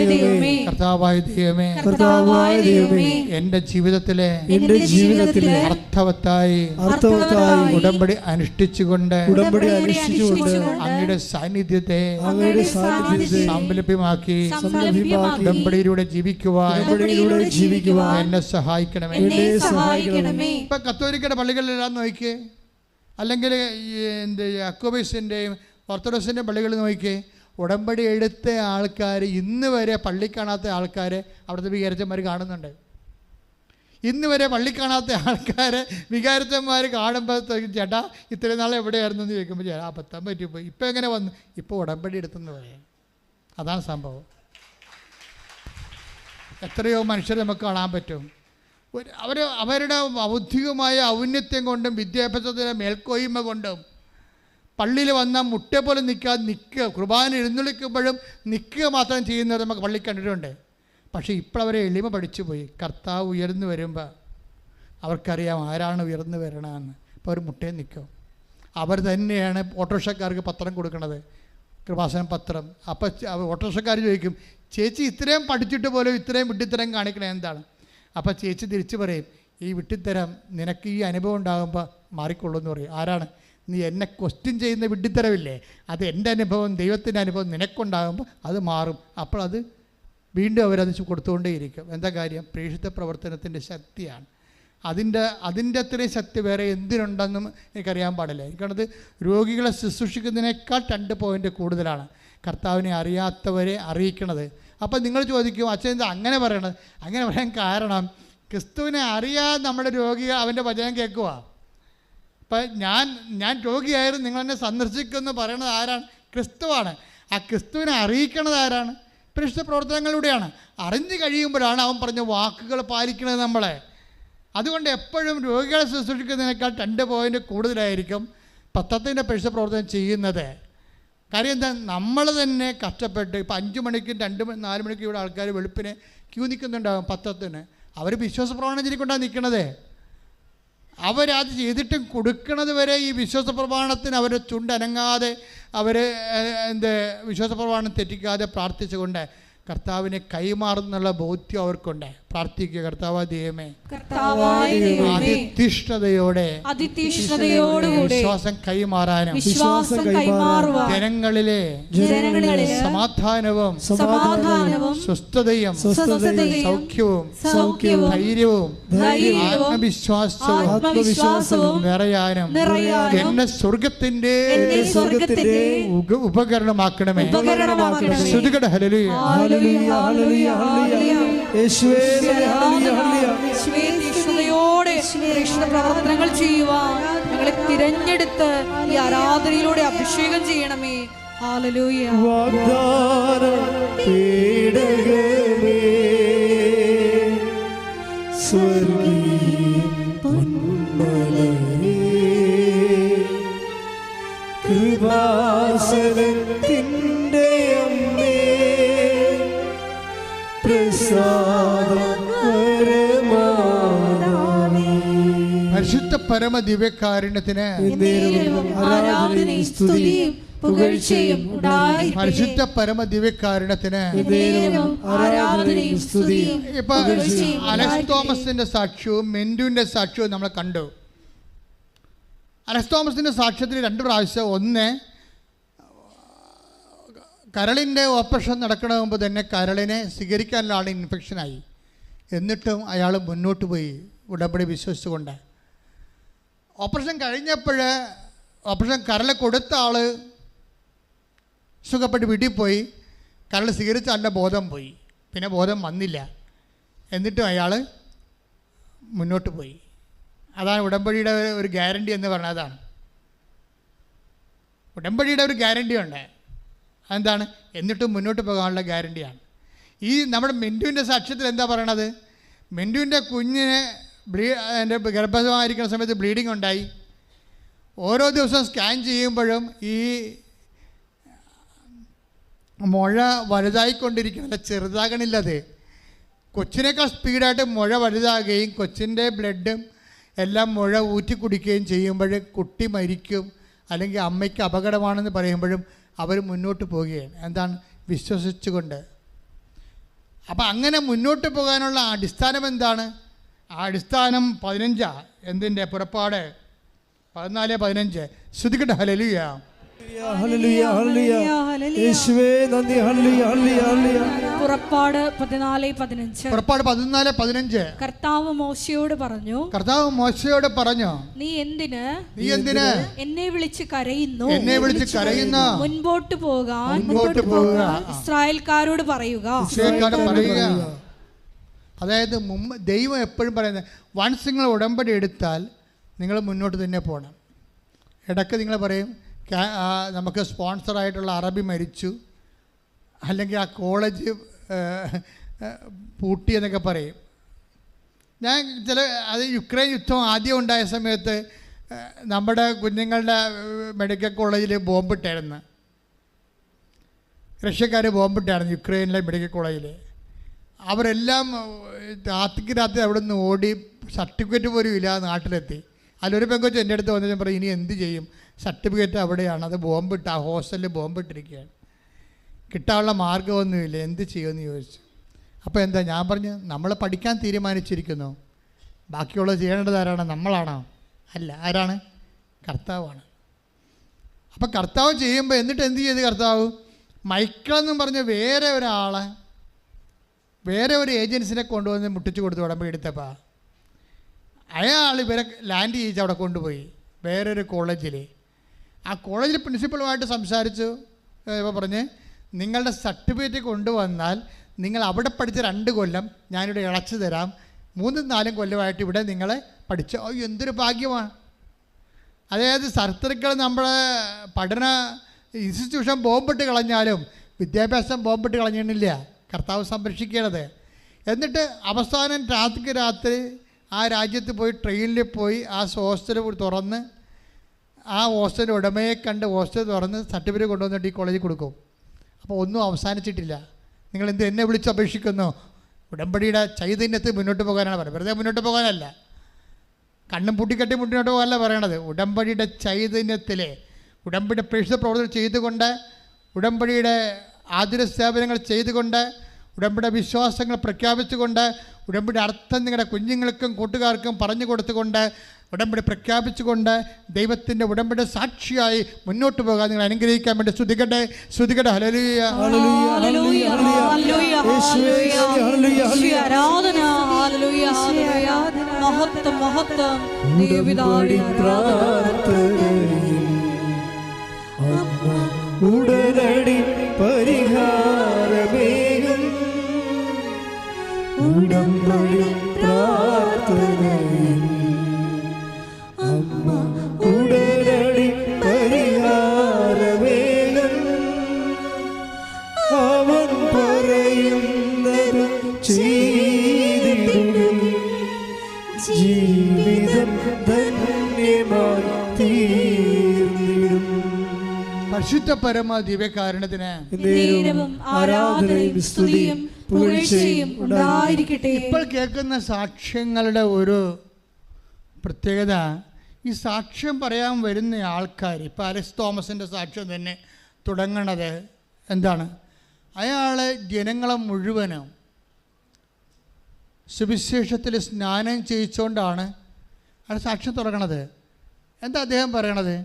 ദൈവമേ, എൻ്റെ ജീവിതത്തിലെ അർത്ഥവത്തായി ഉടമ്പടി അനുഷ്ഠിച്ചുകൊണ്ട് അങ്ങയുടെ സാന്നിധ്യത്തെ സംലഭ്യമാക്കി ഉടമ്പടിയിലൂടെ ജീവിക്കുവാൻ എന്നെ സഹായിക്കണമേ. ഇപ്പൊ കത്തോലിക്കയുടെ പള്ളികളിലെല്ലാം നോക്കിയേ, അല്ലെങ്കിൽ യാക്കോബൈസിൻ്റെയും ഓർത്തഡോക്സിൻ്റെയും പള്ളികളിൽ നോക്കിയേ, ഉടമ്പടി എടുത്ത ആൾക്കാർ ഇന്ന് വരെ പള്ളി കാണാത്ത ആൾക്കാരെ അവിടുത്തെ വികാരിച്ചന്മാർ കാണുന്നുണ്ട്. ഇന്ന് വരെ പള്ളി കാണാത്ത ആൾക്കാരെ വികാരിച്ചന്മാർ കാണുമ്പോഴത്തേക്കും ചേട്ടാ ഇത്രയും നാളെ എവിടെയായിരുന്നു എന്ന് ചോദിക്കുമ്പോൾ ചേട്ടാ പത്താൻ പറ്റിപ്പോയി, ഇപ്പം എങ്ങനെ വന്നു, ഇപ്പോൾ ഉടമ്പടി എടുത്തെന്ന് പറയാം. അതാണ് സംഭവം. എത്രയോ മനുഷ്യരെ നമുക്ക് കാണാൻ പറ്റും. അവരുടെ ബൗദ്ധികമായ ഔന്നത്യം കൊണ്ടും വിദ്യാഭ്യാസത്തിൻ്റെ മേൽക്കോയ്മ കൊണ്ടും പള്ളിയിൽ വന്നാൽ മുട്ടയെ പോലെ നിൽക്കുക, കുർബാന എഴുന്നള്ളിക്കുമ്പോഴും നിൽക്കുക മാത്രം ചെയ്യുന്നത് നമുക്ക് പള്ളി കണ്ടിട്ടുണ്ട്. പക്ഷേ ഇപ്പോഴവരെ എളിമ പഠിച്ചു പോയി. കർത്താവ് ഉയർന്നു വരുമ്പോൾ അവർക്കറിയാം ആരാണ് ഉയർന്നു വരണമെന്ന്. അപ്പോൾ അവർ മുട്ടയിൽ നിൽക്കും. അവർ തന്നെയാണ് ഓട്ടോറിക്ഷക്കാർക്ക് പത്രം കൊടുക്കുന്നത്, കൃപാസനം പത്രം. അപ്പോൾ ഓട്ടോറിക്ഷക്കാർ ചോദിക്കും, ചേച്ചി ഇത്രയും പഠിച്ചിട്ട് പോലും ഇത്രയും വിഡ്ഢിത്തരം കാണിക്കണേ എന്താണ്? അപ്പോൾ ചേച്ചി തിരിച്ചു പറയും, ഈ വിഡ്ഢിത്തരം നിനക്ക് ഈ അനുഭവം ഉണ്ടാകുമ്പോൾ മാറിക്കൊള്ളൂ എന്ന് പറയും. ആരാണ്? നീ എന്നെ ക്വസ്റ്റ്യൻ ചെയ്യുന്ന വിഡ്ഢിത്തരമില്ലേ, അത് എൻ്റെ അനുഭവം, ദൈവത്തിൻ്റെ അനുഭവം നിനക്കുണ്ടാകുമ്പോൾ അത് മാറും. അപ്പോൾ അത് വീണ്ടും അവരത് കൊടുത്തുകൊണ്ടേയിരിക്കും. എന്താ കാര്യം? പ്രേക്ഷിത പ്രവർത്തനത്തിൻ്റെ ശക്തിയാണ്. അതിൻ്റെ അത്രയും ശക്തി വേറെ എന്തിനുണ്ടെന്നും എനിക്കറിയാൻ പാടില്ല. എനിക്കത് രോഗികളെ ശുശ്രൂഷിക്കുന്നതിനേക്കാൾ 2 പോയിൻ്റ് കൂടുതലാണ് കർത്താവിനെ അറിയാത്തവരെ അറിയിക്കണത്. അപ്പം നിങ്ങൾ ചോദിക്കും, അച്ഛൻ എന്താ അങ്ങനെ പറയണത്? അങ്ങനെ പറയാൻ കാരണം, ക്രിസ്തുവിനെ അറിയാതെ നമ്മുടെ രോഗികൾ അവൻ്റെ വചനം കേൾക്കുക. ഇപ്പം ഞാൻ രോഗിയായിരുന്നു, നിങ്ങളെന്നെ സന്ദർശിക്കുമെന്ന് പറയണത് ആരാണ്? ക്രിസ്തുവാണ്. ആ ക്രിസ്തുവിനെ അറിയിക്കണത് ആരാണ്? പരിശുദ്ധ പ്രവർത്തനങ്ങളിലൂടെയാണ്. അറിഞ്ഞു കഴിയുമ്പോഴാണ് അവൻ പറഞ്ഞ വാക്കുകൾ പാലിക്കുന്നത് നമ്മളെ. അതുകൊണ്ട് എപ്പോഴും രോഗികളെ ശുശ്രൂഷിക്കുന്നതിനേക്കാൾ 2 പോയിൻ്റ് കൂടുതലായിരിക്കും പത്രത്തിൻ്റെ പരിശുദ്ധ പ്രവർത്തനം ചെയ്യുന്നത്. കാര്യം എന്താ? നമ്മൾ തന്നെ കഷ്ടപ്പെട്ട് ഇപ്പം 5 മണിക്കും 4 മണിക്കും ഇവിടെ ആൾക്കാർ വെളുപ്പിന് ക്യൂ നിൽക്കുന്നുണ്ടാകും പത്രത്തിന്. അവർ വിശ്വാസ പ്രമാണം ചൊല്ലിക്കൊണ്ടാണ് നിൽക്കണത്. അവരത് ചെയ്തിട്ടും കൊടുക്കണത് വരെ ഈ വിശ്വാസ പ്രമാണത്തിന് അവരെ ചുണ്ടനങ്ങാതെ അവർ വിശ്വാസ പ്രമാണം തെറ്റിക്കാതെ പ്രാർത്ഥിച്ചുകൊണ്ട് കർത്താവിനെ കൈമാറുന്നുള്ള ബോധ്യം അവർക്കുണ്ട്. പ്രാർത്ഥിക്കുക. കർത്താവായ ദൈവമേ, അതിതീഷ്ണതയോടെ വിശ്വാസം കൈമാറാനും ജനങ്ങളിലെ സമാധാനവും സ്വസ്ഥതയും സൗഖ്യവും ധൈര്യവും ആത്മവിശ്വാസവും നിറയാനും എന്നെ സ്വർഗത്തിന്റെ ഉപകരണമാക്കണമേ. ശ്രുതികട ഹല്ലേലൂയ. പ്രവർത്തനങ്ങൾ ചെയ്യുവാൻ ഞങ്ങളെ തിരഞ്ഞെടുത്ത് ഈ ആരാധനയിലൂടെ അഭിഷേകം ചെയ്യണമേ. ഹല്ലേലൂയ. കൃപാസനത്തിൻ്റെ അമ്മേ, പരിശുദ്ധ പരമ ദിവ്യകാരുണ്യത്തിന് പരിശുദ്ധ പരമ ദിവ്യകാരുണ്യത്തിന് ഇപ്പൊ അലക്സ് തോമസിന്റെ സാക്ഷ്യവും മെൻഡുവിന്റെ സാക്ഷ്യവും നമ്മൾ കണ്ടു. അലക്സ് തോമസിന്റെ സാക്ഷ്യത്തിൽ 2 പ്രാവശ്യം, ഒന്ന് കരളിൻ്റെ ഓപ്പറേഷൻ നടക്കണ മുമ്പ് തന്നെ കരളിനെ സ്വീകരിക്കാനുള്ള ആൾ ഇൻഫെക്ഷനായി. എന്നിട്ടും അയാൾ മുന്നോട്ട് പോയി ഉടമ്പടി വിശ്വസിച്ചുകൊണ്ട്. ഓപ്പറേഷൻ കഴിഞ്ഞപ്പോൾ ഓപ്പറേഷൻ കരൾ കൊടുത്ത ആൾ സുഖപ്പെട്ട് വീട്ടിൽ പോയി. കരൾ സ്വീകരിച്ച ആളുടെ ബോധം പോയി, പിന്നെ ബോധം വന്നില്ല. എന്നിട്ടും അയാൾ മുന്നോട്ട് പോയി. അതാണ് ഉടമ്പടിയുടെ ഒരു ഗ്യാരണ്ടി എന്ന് പറഞ്ഞത്. അതാണ് ഉടമ്പടിയുടെ ഒരു ഗ്യാരണ്ടി ഉണ്ട്. അതെന്താണ്? എന്നിട്ടും മുന്നോട്ട് പോകാനുള്ള ഗ്യാരണ്ടിയാണ്. ഈ നമ്മുടെ മെൻഡുവിൻ്റെ സാക്ഷ്യത്തിൽ എന്താ പറയണത്? മെൻഡുവിൻ്റെ കുഞ്ഞിനെ എൻ്റെ ഗർഭമായിരിക്കുന്ന സമയത്ത് ബ്ലീഡിങ് ഉണ്ടായി. ഓരോ ദിവസവും സ്കാൻ ചെയ്യുമ്പോഴും ഈ മുഴ വലുതായിക്കൊണ്ടിരിക്കുന്നത്, ചെറുതാകണില്ലത്. കൊച്ചിനേക്കാൾ സ്പീഡായിട്ട് മുഴ വലുതാകുകയും കൊച്ചിൻ്റെ ബ്ലഡും എല്ലാം മുഴ ഊറ്റി കുടിക്കുകയും ചെയ്യുമ്പോൾ കുട്ടി മരിക്കും അല്ലെങ്കിൽ അമ്മയ്ക്ക് അപകടമാണെന്ന് പറയുമ്പോഴും അവർ മുന്നോട്ട് പോവുകയാണ്. എന്താണ്? വിശ്വസിച്ചുകൊണ്ട്. അപ്പം അങ്ങനെ മുന്നോട്ട് പോകാനുള്ള അടിസ്ഥാനം എന്താണ്? ആ അടിസ്ഥാനം 15 എന്തിൻ്റെ? പുറപ്പാട് 14:15. ശ്രുതിക്കട്ടെ. Hallelujah, hallelujah, hallelujah. യേശുവേ നന്ദി. Hallelujah, hallelujah. പുറപ്പാട് 14:15. പുറപ്പാട് 14:15. കർത്താവ് മോശയോട് പറഞ്ഞു, നീ എന്തിന് എന്നെ വിളിച്ച് കരയുന്നു? മുൻപോട്ട് പോകാൻ ഇസ്രായേൽക്കാരോട് പറയുക. അതായത് ദൈവം എപ്പോഴും പറയുന്നത്, വൺസ് നിങ്ങൾ ഉടമ്പടി എടുത്താൽ നിങ്ങൾ മുന്നോട്ട് തന്നെ പോകണം. ഇടയ്ക്ക് നിങ്ങൾ പറയും നമുക്ക് സ്പോൺസറായിട്ടുള്ള അറബി മരിച്ചു, അല്ലെങ്കിൽ ആ കോളേജ് പൂട്ടി എന്നൊക്കെ പറയും. ഞാൻ അത് യുക്രൈൻ യുദ്ധം ആദ്യം ഉണ്ടായ സമയത്ത് നമ്മുടെ കുഞ്ഞുങ്ങളുടെ മെഡിക്കൽ കോളേജിൽ ബോംബിട്ടായിരുന്നു. റഷ്യക്കാർ ബോംബിട്ടായിരുന്നു യുക്രൈനിലെ മെഡിക്കൽ കോളേജിൽ. അവരെല്ലാം രാത്രി അവിടെ നിന്ന് ഓടി, സർട്ടിഫിക്കറ്റ് പോലും ഇല്ലാതെ നാട്ടിലെത്തി. അതിലൊരു പെങ്കൊച്ച് എൻ്റെ അടുത്ത് വന്നിട്ട് പറയും, ഇനി എന്ത് ചെയ്യും? സർട്ടിഫിക്കറ്റ് അവിടെയാണ്, അത് ബോംബിട്ട് ആ ഹോസ്റ്റലിൽ ബോംബിട്ടിരിക്കുകയാണ്, കിട്ടാനുള്ള മാർഗ്ഗമൊന്നുമില്ല, എന്ത് ചെയ്യുമെന്ന് ചോദിച്ചു. അപ്പോൾ എന്താ ഞാൻ പറഞ്ഞു, നമ്മൾ പഠിക്കാൻ തീരുമാനിച്ചിരിക്കുന്നു, ബാക്കിയുള്ളത് ചെയ്യേണ്ടത് ആരാണ്? നമ്മളാണോ? അല്ല. ആരാണ്? കർത്താവാണ്. അപ്പം കർത്താവ് ചെയ്യുമ്പോൾ എന്നിട്ട് എന്ത് ചെയ്ത് കർത്താവ്? മൈക്കിളെന്നും പറഞ്ഞ വേറെ ഒരാളെ, വേറെ ഒരു ഏജൻസിനെ കൊണ്ടുവന്ന് മുട്ടിച്ച് കൊടുത്ത് ഉടമ്പടി എടുത്തപ്പോൾ അയാൾ ഇവരെ ലാൻഡ് ചെയ്യിച്ച് അവിടെ കൊണ്ടുപോയി വേറൊരു കോളേജിൽ. ആ കോളേജിൽ പ്രിൻസിപ്പളുമായിട്ട് സംസാരിച്ചു. ഇപ്പോൾ പറഞ്ഞ്, നിങ്ങളുടെ സർട്ടിഫിക്കറ്റ് കൊണ്ടുവന്നാൽ നിങ്ങൾ അവിടെ പഠിച്ച 2 കൊല്ലം ഞാനിവിടെ ഇളച്ചു തരാം, 3-4 കൊല്ലമായിട്ട് ഇവിടെ നിങ്ങളെ പഠിച്ചു. എന്തൊരു ഭാഗ്യമാണ്. അതായത് ശത്രുക്കൾ നമ്മുടെ പഠന ഇൻസ്റ്റിറ്റ്യൂഷൻ ബോംബിട്ട് കളഞ്ഞാലും വിദ്യാഭ്യാസം ബോംബിട്ട് കളഞ്ഞിട്ടില്ല, കർത്താവ് സംരക്ഷിക്കണത്. എന്നിട്ട് അവസാനം രാത്രി ആ രാജ്യത്ത് പോയി ട്രെയിനിൽ പോയി ആ ഹോസ്റ്റൽ തുറന്ന് ആ ഹോസ്റ്റലിൻ്റെ ഉടമയെ കണ്ട് ഹോസ്റ്റൽ തുറന്ന് സർട്ടിഫിക്കറ്റ് കൊണ്ടുവന്നിട്ട് ഈ കോളേജിൽ കൊടുക്കും. അപ്പോൾ ഒന്നും അവസാനിച്ചിട്ടില്ല. നിങ്ങൾ എന്നെ വിളിച്ച് അപേക്ഷിക്കുന്നു? ഉടമ്പടിയുടെ ചൈതന്യത്തിൽ മുന്നോട്ട് പോകാനാണ് പറയുന്നത്, വെറുതെ മുന്നോട്ട് പോകാനല്ല, കണ്ണും പൂട്ടിക്കെട്ടി മുന്നോട്ട് പോകാനല്ല പറയണത്. ഉടമ്പടിയുടെ ചൈതന്യത്തിലെ ഉടമ്പടിയുടെ പ്രേക്ഷിത പ്രവർത്തനം ചെയ്തുകൊണ്ട്, ഉടമ്പടിയുടെ ആതുര സേവനങ്ങൾ ചെയ്തുകൊണ്ട്, ഉടമ്പടിയുടെ വിശ്വാസങ്ങൾ പ്രഖ്യാപിച്ചുകൊണ്ട്, ഉടമ്പടി അർത്ഥം നിങ്ങളുടെ കുഞ്ഞുങ്ങൾക്കും കൂട്ടുകാർക്കും പറഞ്ഞു കൊടുത്തുകൊണ്ട്, ഉടമ്പടി പ്രഖ്യാപിച്ചുകൊണ്ട് ദൈവത്തിൻ്റെ ഉടമ്പടി സാക്ഷിയായി മുന്നോട്ട് പോകാൻ നിങ്ങൾ അനുഗ്രഹിക്കാൻ വേണ്ടി സ്തുതിക്കട്ടെ. ഹല്ലേലൂയ, ഹല്ലേലൂയ, ഹല്ലേലൂയ, ആരാധന, ഹല്ലേലൂയ, ഹല്ലേലൂയ, മഹത്വം, മഹത്വം. ദൈവപിതാവേ ഉടനടി പരിഹാരമേകും ഉടമ്പടി പ്രാർത്ഥനയിൽ അമ്മ ഉടനടി പരിഹാരമേകും അവൻ പറയുന്നത് ചെയ്തിടും ജീവിതം ധന്യമായി തീർന്നിടും. പരിശുദ്ധ പരമ ദിവ്യകാരുണ്യത്തിന് ആരാധനയും സ്തുതിയും പുകഴ്ചയും ഉണ്ടായിരിക്കട്ടെ. ഇപ്പോൾ കേൾക്കുന്ന സാക്ഷ്യങ്ങളുടെ ഒരു പ്രത്യേകത, ഈ സാക്ഷ്യം പറയാൻ വരുന്ന ആൾക്കാർ, ഇപ്പോൾ അലക്സ് തോമസിൻ്റെ സാക്ഷ്യം തന്നെ തുടങ്ങണത് എന്താണ്? അയാൾ ജനങ്ങളെ മുഴുവനും സുവിശേഷത്തിൽ സ്നാനം ചെയ്യിച്ചുകൊണ്ടാണ് അയാൾ സാക്ഷ്യം തുടങ്ങണത്. എന്താ അദ്ദേഹം പറയണത്?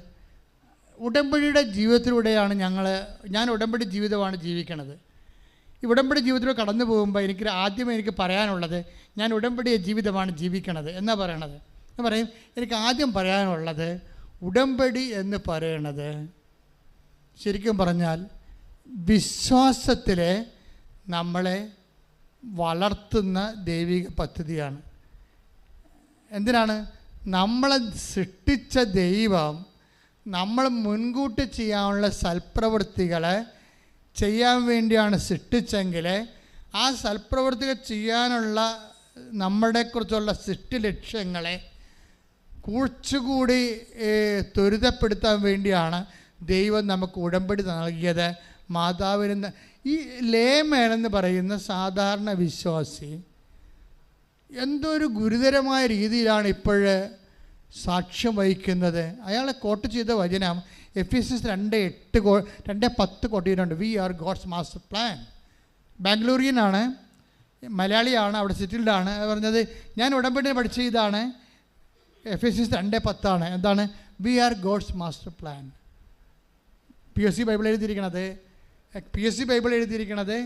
ഉടമ്പടിയുടെ ജീവിതത്തിലൂടെയാണ് ഞാൻ ഉടമ്പടി ജീവിതമാണ് ജീവിക്കണത്. ഈ ഉടമ്പടി ജീവിതത്തിലൂടെ കടന്നു പോകുമ്പോൾ എനിക്ക് പറയാനുള്ളത്, ഞാൻ ഉടമ്പടിയ ജീവിതമാണ് ജീവിക്കണത് എന്നാ പറയണത്. ഞാൻ പറയും, എനിക്ക് ആദ്യം പറയാനുള്ളത്, ഉടമ്പടി എന്ന് പറയണത് ശരിക്കും പറഞ്ഞാൽ വിശ്വാസത്തിലെ നമ്മളെ വളർത്തുന്ന ദൈവിക പദ്ധതിയാണ്. എന്തിനാണ്? നമ്മളെ സൃഷ്ടിച്ച ദൈവം നമ്മൾ മുൻകൂട്ടി ചെയ്യാനുള്ള സൽപ്രവൃത്തികളെ ചെയ്യാൻ വേണ്ടിയാണ് സൃഷ്ടിച്ചെങ്കിൽ ആ സൽപ്രവൃത്തികൾ ചെയ്യാനുള്ള നമ്മളെക്കുറിച്ചുള്ള സൃഷ്ടി ലക്ഷ്യങ്ങളെ കുറച്ചുകൂടി ത്വരിതപ്പെടുത്താൻ വേണ്ടിയാണ് ദൈവം നമുക്ക് ഉടമ്പടി നൽകിയത്. മാതാവിന് ഈ ലേമൻ എന്ന് പറയുന്ന സാധാരണ വിശ്വാസി എന്തൊരു ഗുരുതരമായ രീതിയിലാണ് ഇപ്പോഴ് സാക്ഷ്യം വഹിക്കുന്നത്. അയാളെ കോട്ട് ചെയ്ത വചനം എഫെസ്യസ് 2:10 കോട്ട് ചെയ്തിട്ടുണ്ട്. We are God's master plan. ബാംഗ്ലൂരിയനാണ്, മലയാളിയാണ്, അവിടെ സെറ്റിൽഡാണ്. പറഞ്ഞത് ഞാൻ ഉടമ്പടി പഠിച്ച ഇതാണ്, എഫെസ്യസ് 2:10 എന്താണ്? We are God's master plan. PSC Bible എഴുതിയിരിക്കണത്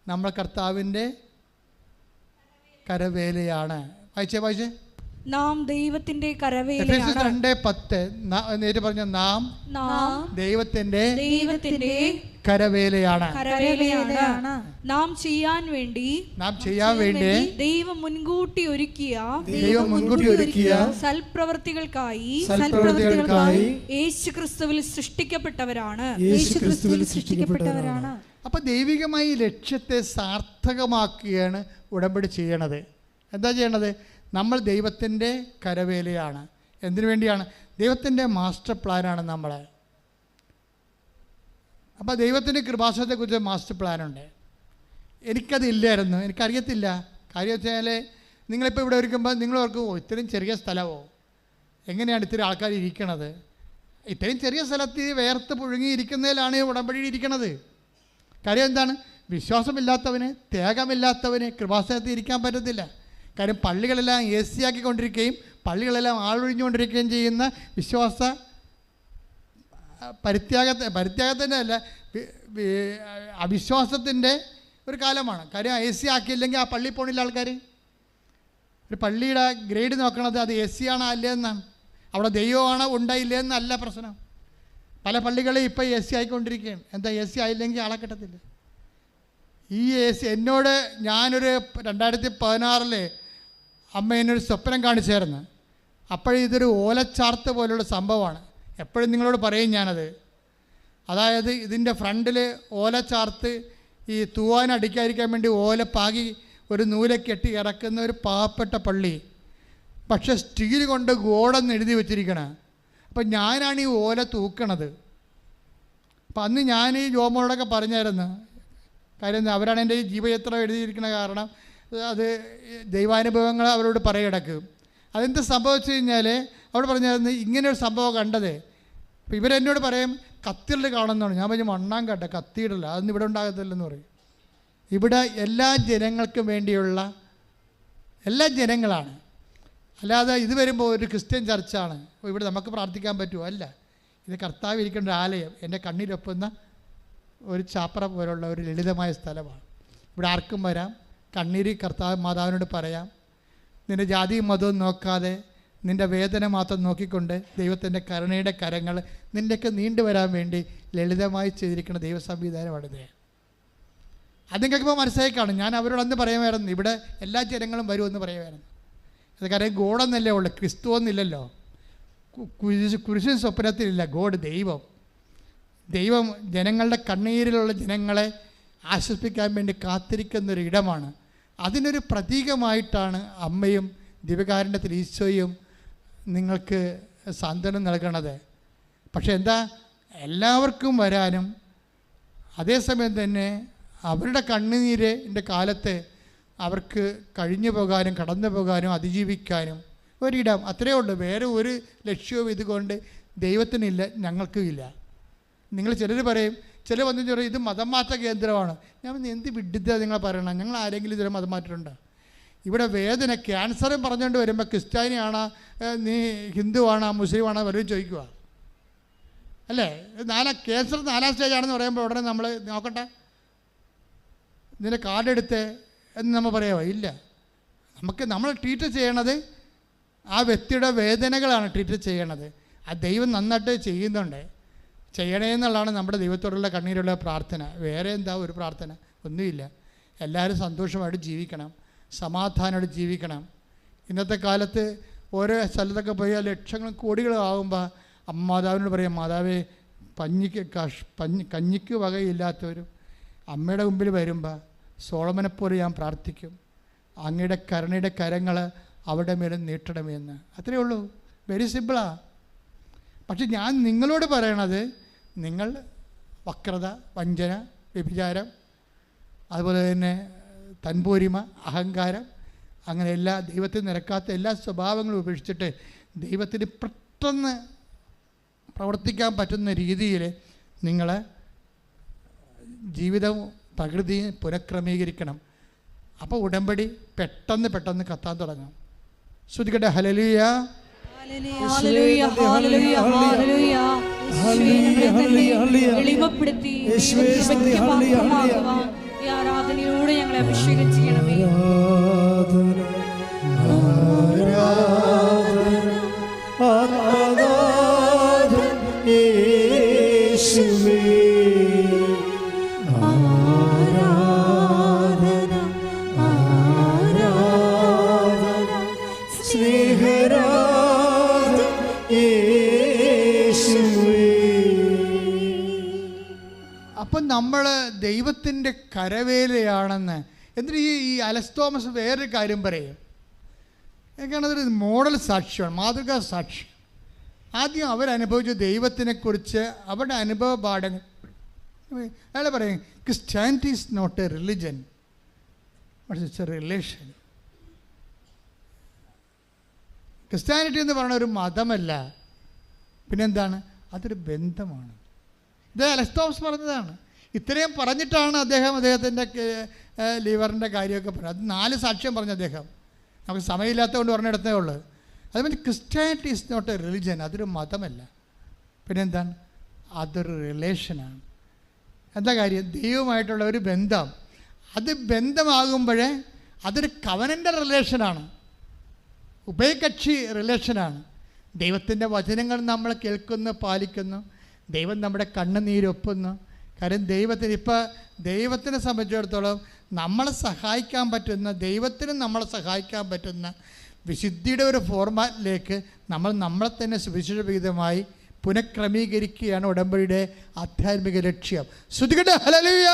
നമ്മൾ കർത്താവിൻ്റെ കരവേലയാണ്. വായിച്ചേ. നാം ദൈവത്തിന്റെ കരവേലയാണ്. 2:10 നേരിട്ട് പറഞ്ഞ നാം ദൈവത്തിന്റെ കരവേലയാണ്. നാം ചെയ്യാൻ വേണ്ടി ദൈവം മുൻകൂട്ടി ഒരുക്കിയ സൽപ്രവൃത്തികൾക്കായി യേശുക്രിസ്തുവിൽ സൃഷ്ടിക്കപ്പെട്ടവരാണ്. അപ്പൊ ദൈവികമായി ലക്ഷ്യത്തെ സാർത്ഥകമാക്കുകയാണ് ഉടമ്പടി ചെയ്യണത്. എന്താ ചെയ്യണത്? നമ്മൾ ദൈവത്തിൻ്റെ കരവേലയാണ്. എന്തിനു വേണ്ടിയാണ്? ദൈവത്തിൻ്റെ മാസ്റ്റർ പ്ലാനാണ് നമ്മൾ. അപ്പോൾ ദൈവത്തിൻ്റെ കൃപാസനത്തെക്കുറിച്ച് മാസ്റ്റർ പ്ലാനുണ്ട്. എനിക്കതില്ലായിരുന്നു, എനിക്കറിയത്തില്ല. കാര്യം വെച്ചാൽ നിങ്ങളിപ്പോൾ ഇവിടെ ഇരിക്കുമ്പോൾ നിങ്ങൾ ഓർക്കും, ഇത്രയും ചെറിയ സ്ഥലമോ, എങ്ങനെയാണ് ഇത്രയും ആൾക്കാർ ഇരിക്കണത്? ഇത്രയും ചെറിയ സ്ഥലത്ത് വേർത്ത് പുഴുങ്ങിയിരിക്കുന്നതിലാണ് ഉടമ്പടി ഇരിക്കണത്. കാര്യം എന്താണ്? വിശ്വാസമില്ലാത്തവന്, ത്യാഗമില്ലാത്തവന് കൃപാസനത്തിൽ ഇരിക്കാൻ പറ്റത്തില്ല. കാര്യം പള്ളികളെല്ലാം AC ആക്കിക്കൊണ്ടിരിക്കുകയും പള്ളികളെല്ലാം ആളൊഴിഞ്ഞുകൊണ്ടിരിക്കുകയും ചെയ്യുന്ന വിശ്വാസ പരിത്യാഗത്തിൻ്റെ അല്ല, അവിശ്വാസത്തിൻ്റെ ഒരു കാലമാണ്. കാര്യം AC ആക്കിയില്ലെങ്കിൽ ആ പള്ളിയിൽ പോണില്ല ആൾക്കാർ. ഒരു പള്ളിയുടെ ഗ്രേഡ് നോക്കണത് അത് AC ആണോ അല്ലേന്നാണ്. അവിടെ ദൈവമാണോ ഉണ്ടായില്ലേ എന്നല്ല പ്രശ്നം. പല പള്ളികളും ഇപ്പോൾ AC ആയിക്കൊണ്ടിരിക്കുകയാണ്. എന്താ? AC ആയില്ലെങ്കിൽ ആളെ കിട്ടത്തില്ല. ഈ AC എന്നോട് ഞാനൊരു 2016 അമ്മ എന്നൊരു സ്വപ്നം കാണിച്ചായിരുന്നു. അപ്പോഴിതൊരു ഓലച്ചാർത്ത് പോലുള്ള സംഭവമാണ്. എപ്പോഴും നിങ്ങളോട് പറയും ഞാനത്. അതായത് ഇതിൻ്റെ ഫ്രണ്ടിൽ ഓലച്ചാർത്ത് ഈ തൂവാനടിക്കാതിരിക്കാൻ വേണ്ടി ഓലപ്പാകി ഒരു നൂലെ കെട്ടി ഇറക്കുന്ന ഒരു പാവപ്പെട്ട പള്ളി. പക്ഷെ സ്റ്റീൽ കൊണ്ട് ഗോഡെന്ന് എഴുതി വെച്ചിരിക്കണം. അപ്പം ഞാനാണ് ഈ ഓല തൂക്കണത്. അപ്പം അന്ന് ഞാൻ ഈ ജോമോളോടൊക്കെ പറഞ്ഞായിരുന്നു. കാര്യം അവരാണ് എൻ്റെ ഈ ജീവചരിത്രം എഴുതിയിരിക്കുന്ന കാരണം അത് ദൈവാനുഭവങ്ങൾ അവരോട് പറയിടക്കും. അതെന്ത് സംഭവിച്ചു കഴിഞ്ഞാൽ അവിടെ പറഞ്ഞായിരുന്നു ഇങ്ങനെയൊരു സംഭവം കണ്ടത്. അപ്പോൾ ഇവരെന്നോട് പറയും കത്തിയിടൽ കാണുന്നതാണ്. ഞാൻ പറഞ്ഞു മണ്ണാങ്കട്ട കത്തിയിടല്ല, അതൊന്നും ഇവിടെ ഉണ്ടാകത്തില്ലെന്ന് പറയും. ഇവിടെ എല്ലാ ജനങ്ങൾക്കും വേണ്ടിയുള്ള എല്ലാ ജനങ്ങളാണ്. അല്ലാതെ ഇത് വരുമ്പോൾ ഒരു ക്രിസ്ത്യൻ ചർച്ചാണ്, ഇവിടെ നമുക്ക് പ്രാർത്ഥിക്കാൻ പറ്റുമോ? അല്ല, ഇത് കർത്താവ് ഇരിക്കേണ്ട ഒരു ആലയം, എൻ്റെ കണ്ണിലൊപ്പുന്ന ഒരു ചാപ്പറ പോലുള്ള ഒരു ലളിതമായ സ്ഥലമാണ്. ഇവിടെ ആർക്കും വരാം, കണ്ണീര് കർത്താവ് മാതാവിനോട് പറയാം. നിൻ്റെ ജാതിയും മതവും നോക്കാതെ നിൻ്റെ വേദന മാത്രം നോക്കിക്കൊണ്ട് ദൈവത്തിൻ്റെ കരുണയുടെ കരങ്ങൾ നിൻ്റെയൊക്കെ നീണ്ടുവരാൻ വേണ്ടി ലളിതമായി ചെയ്തിരിക്കുന്ന ദൈവ സംവിധാനമാണിത്. അത് നിങ്ങൾക്കിപ്പോൾ മനസ്സിലായി കാണും. ഞാൻ അവരോടന്ന് പറയുമായിരുന്നു ഇവിടെ എല്ലാ ജനങ്ങളും വരുമെന്ന് പറയുമായിരുന്നു. അത് കാര്യം ഗോഡെന്നല്ലേ ഉള്ളു, ക്രിസ്തു എന്നില്ലല്ലോ. കുരിശൻ സ്വപ്നത്തിലില്ല. ഗോഡ് ദൈവം ജനങ്ങളുടെ കണ്ണീരിലുള്ള ജനങ്ങളെ ആശ്വസിപ്പിക്കാൻ വേണ്ടി കാത്തിരിക്കുന്നൊരു ഇടമാണ്. അതിനൊരു പ്രതീകമായിട്ടാണ് അമ്മയും ദിവ്യകാരുണ്യത്തിൽ ഈശോയും നിങ്ങൾക്ക് സാന്ത്വനം നൽകണത്. പക്ഷെ എന്താ, എല്ലാവർക്കും വരാനും അതേസമയം തന്നെ അവരുടെ കണ്ണുനീരിൻ്റെ കാലത്ത് അവർക്ക് കഴിഞ്ഞു പോകാനും കടന്നു പോകാനും അതിജീവിക്കാനും ഒരിടം, അത്രയേ ഉള്ളൂ. വേറെ ഒരു ലക്ഷ്യവും ഇതുകൊണ്ട് ദൈവത്തിനില്ല, ഞങ്ങൾക്കും ഇല്ല. നിങ്ങൾ ചിലർ പറയും, ചില വന്നു പറയും ഇത് മതം മാറ്റ കേന്ദ്രമാണ്. ഞാൻ എന്ത് വിഡിത നിങ്ങൾ പറയണം? ഞങ്ങൾ ആരെങ്കിലും ഇതുവരെ മതം മാറ്റിട്ടുണ്ടോ? ഇവിടെ വേദന ക്യാൻസറും പറഞ്ഞുകൊണ്ട് വരുമ്പോൾ ക്രിസ്ത്യാനിയാണോ, നീ ഹിന്ദുവാണോ, മുസ്ലിമാണോ വല്ലതും ചോദിക്കുക അല്ലേ? ക്യാൻസർ 4ാം സ്റ്റേജാണെന്ന് പറയുമ്പോൾ ഉടനെ നമ്മൾ നോക്കട്ടെ ഇതിൻ്റെ കാർഡെടുത്ത് എന്ന് നമ്മൾ പറയാമോ? ഇല്ല. നമ്മൾ ട്രീറ്റ് ചെയ്യണത് ആ വ്യക്തിയുടെ വേദനകളാണ് ട്രീറ്റ് ചെയ്യണത്. ആ ദൈവം നന്നായിട്ട് ചെയ്യുന്നുണ്ട്. ചെയ്യണേ എന്നുള്ളതാണ് നമ്മുടെ ദൈവത്തോടുള്ള കണ്ണീരുള്ള പ്രാർത്ഥന. വേറെ എന്താ ഒരു പ്രാർത്ഥന? ഒന്നുമില്ല. എല്ലാവരും സന്തോഷമായിട്ട് ജീവിക്കണം, സമാധാനമായിട്ട് ജീവിക്കണം. ഇന്നത്തെ കാലത്ത് ഓരോ സ്ഥലത്തൊക്കെ പോയി ലക്ഷങ്ങളും കോടികളും ആകുമ്പോൾ മാതാവിനോട് പറയാം, മാതാവേ കഞ്ഞിക്ക് വകയില്ലാത്തവരും അമ്മയുടെ മുമ്പിൽ വരുമ്പോൾ സോളമനെപ്പോലെ ഞാൻ പ്രാർത്ഥിക്കും, അങ്ങയുടെ കരുണയുടെ കരങ്ങൾ അവിടെ മേലും നീട്ടണമെന്ന്. അത്രയേ ഉള്ളൂ. വെരി സിമ്പിളാണ്. പക്ഷെ ഞാൻ നിങ്ങളോട് പറയണത്, നിങ്ങൾ വക്രത, വഞ്ചന, വ്യഭിചാരം, അതുപോലെ തന്നെ തൻപോരിമ, അഹങ്കാരം, അങ്ങനെ എല്ലാ ദൈവത്തിന് നിരക്കാത്ത എല്ലാ സ്വഭാവങ്ങളും ഉപേക്ഷിച്ചിട്ട് ദൈവത്തിന് പെട്ടെന്ന് പ്രവർത്തിക്കാൻ പറ്റുന്ന രീതിയിൽ നിങ്ങൾ ജീവിതവും പ്രകൃതിയും പുനഃക്രമീകരിക്കണം. അപ്പോൾ ഉടമ്പടി പെട്ടെന്ന് കത്താൻ തുടങ്ങും. ശ്രുതിക്കട്ടെ ഹല്ലേലൂയ. എളിമപ്പെടുത്തി ആരാധനയോടെ ഞങ്ങളെ അഭിഷേകം ചെയ്യണമേ. അപ്പം നമ്മൾ ദൈവത്തിൻ്റെ കരവേലയാണെന്ന്. എന്നിട്ട് ഈ അലക്സ് തോമസ് വേറൊരു കാര്യം പറയും. എനിക്കാണതൊരു മോഡൽ സാക്ഷ്യമാണ്, മാതൃകാ സാക്ഷ്യം. ആദ്യം അവരനുഭവിച്ച ദൈവത്തിനെക്കുറിച്ച് അവരുടെ അനുഭവ പാഠങ്ങൾ അയാൾ പറയും, Christianity is not a religion but it's a relation. Christianity എന്ന് പറയുന്ന ഒരു മതമല്ല, പിന്നെന്താണ്? അതൊരു ബന്ധമാണ്. ഇത് അലക്സ് തോമസ് പറഞ്ഞതാണ്. ഇത്രയും പറഞ്ഞിട്ടാണ് അദ്ദേഹത്തിൻ്റെ ലിവറിൻ്റെ കാര്യമൊക്കെ പറഞ്ഞത്. അത് 4 സാക്ഷ്യം പറഞ്ഞു അദ്ദേഹം. നമുക്ക് സമയമില്ലാത്തതുകൊണ്ട് പറഞ്ഞിടത്തേ ഉള്ളൂ. അതുപോലെ Christianity is not a religion, അതൊരു മതമല്ല, പിന്നെന്താണ്? അതൊരു റിലേഷനാണ്. എന്താ കാര്യം? ദൈവമായിട്ടുള്ള ഒരു ബന്ധം. അത് ബന്ധമാകുമ്പോഴേ അതൊരു കവനൻ്റ് റിലേഷനാണ്, ഉഭയകക്ഷി റിലേഷനാണ്. ദൈവത്തിൻ്റെ വചനങ്ങൾ നമ്മൾ കേൾക്കുന്നു, പാലിക്കുന്നു. ദൈവം നമ്മുടെ കണ്ണുനീരൊപ്പുന്നു. കാര്യം ദൈവത്തിനെ സംബന്ധിച്ചിടത്തോളം നമ്മളെ സഹായിക്കാൻ പറ്റുന്ന, ദൈവത്തിനും നമ്മളെ സഹായിക്കാൻ പറ്റുന്ന വിശുദ്ധിയുടെ ഒരു ഫോർമാറ്റിലേക്ക് നമ്മളെ തന്നെ സുവിശേഷവിഹിതമായി പുനഃക്രമീകരിക്കുകയാണ് ഉടമ്പടിയുടെ ആധ്യാത്മിക ലക്ഷ്യം. ശ്രുതികട്ടെ ഹല്ലേലൂയ.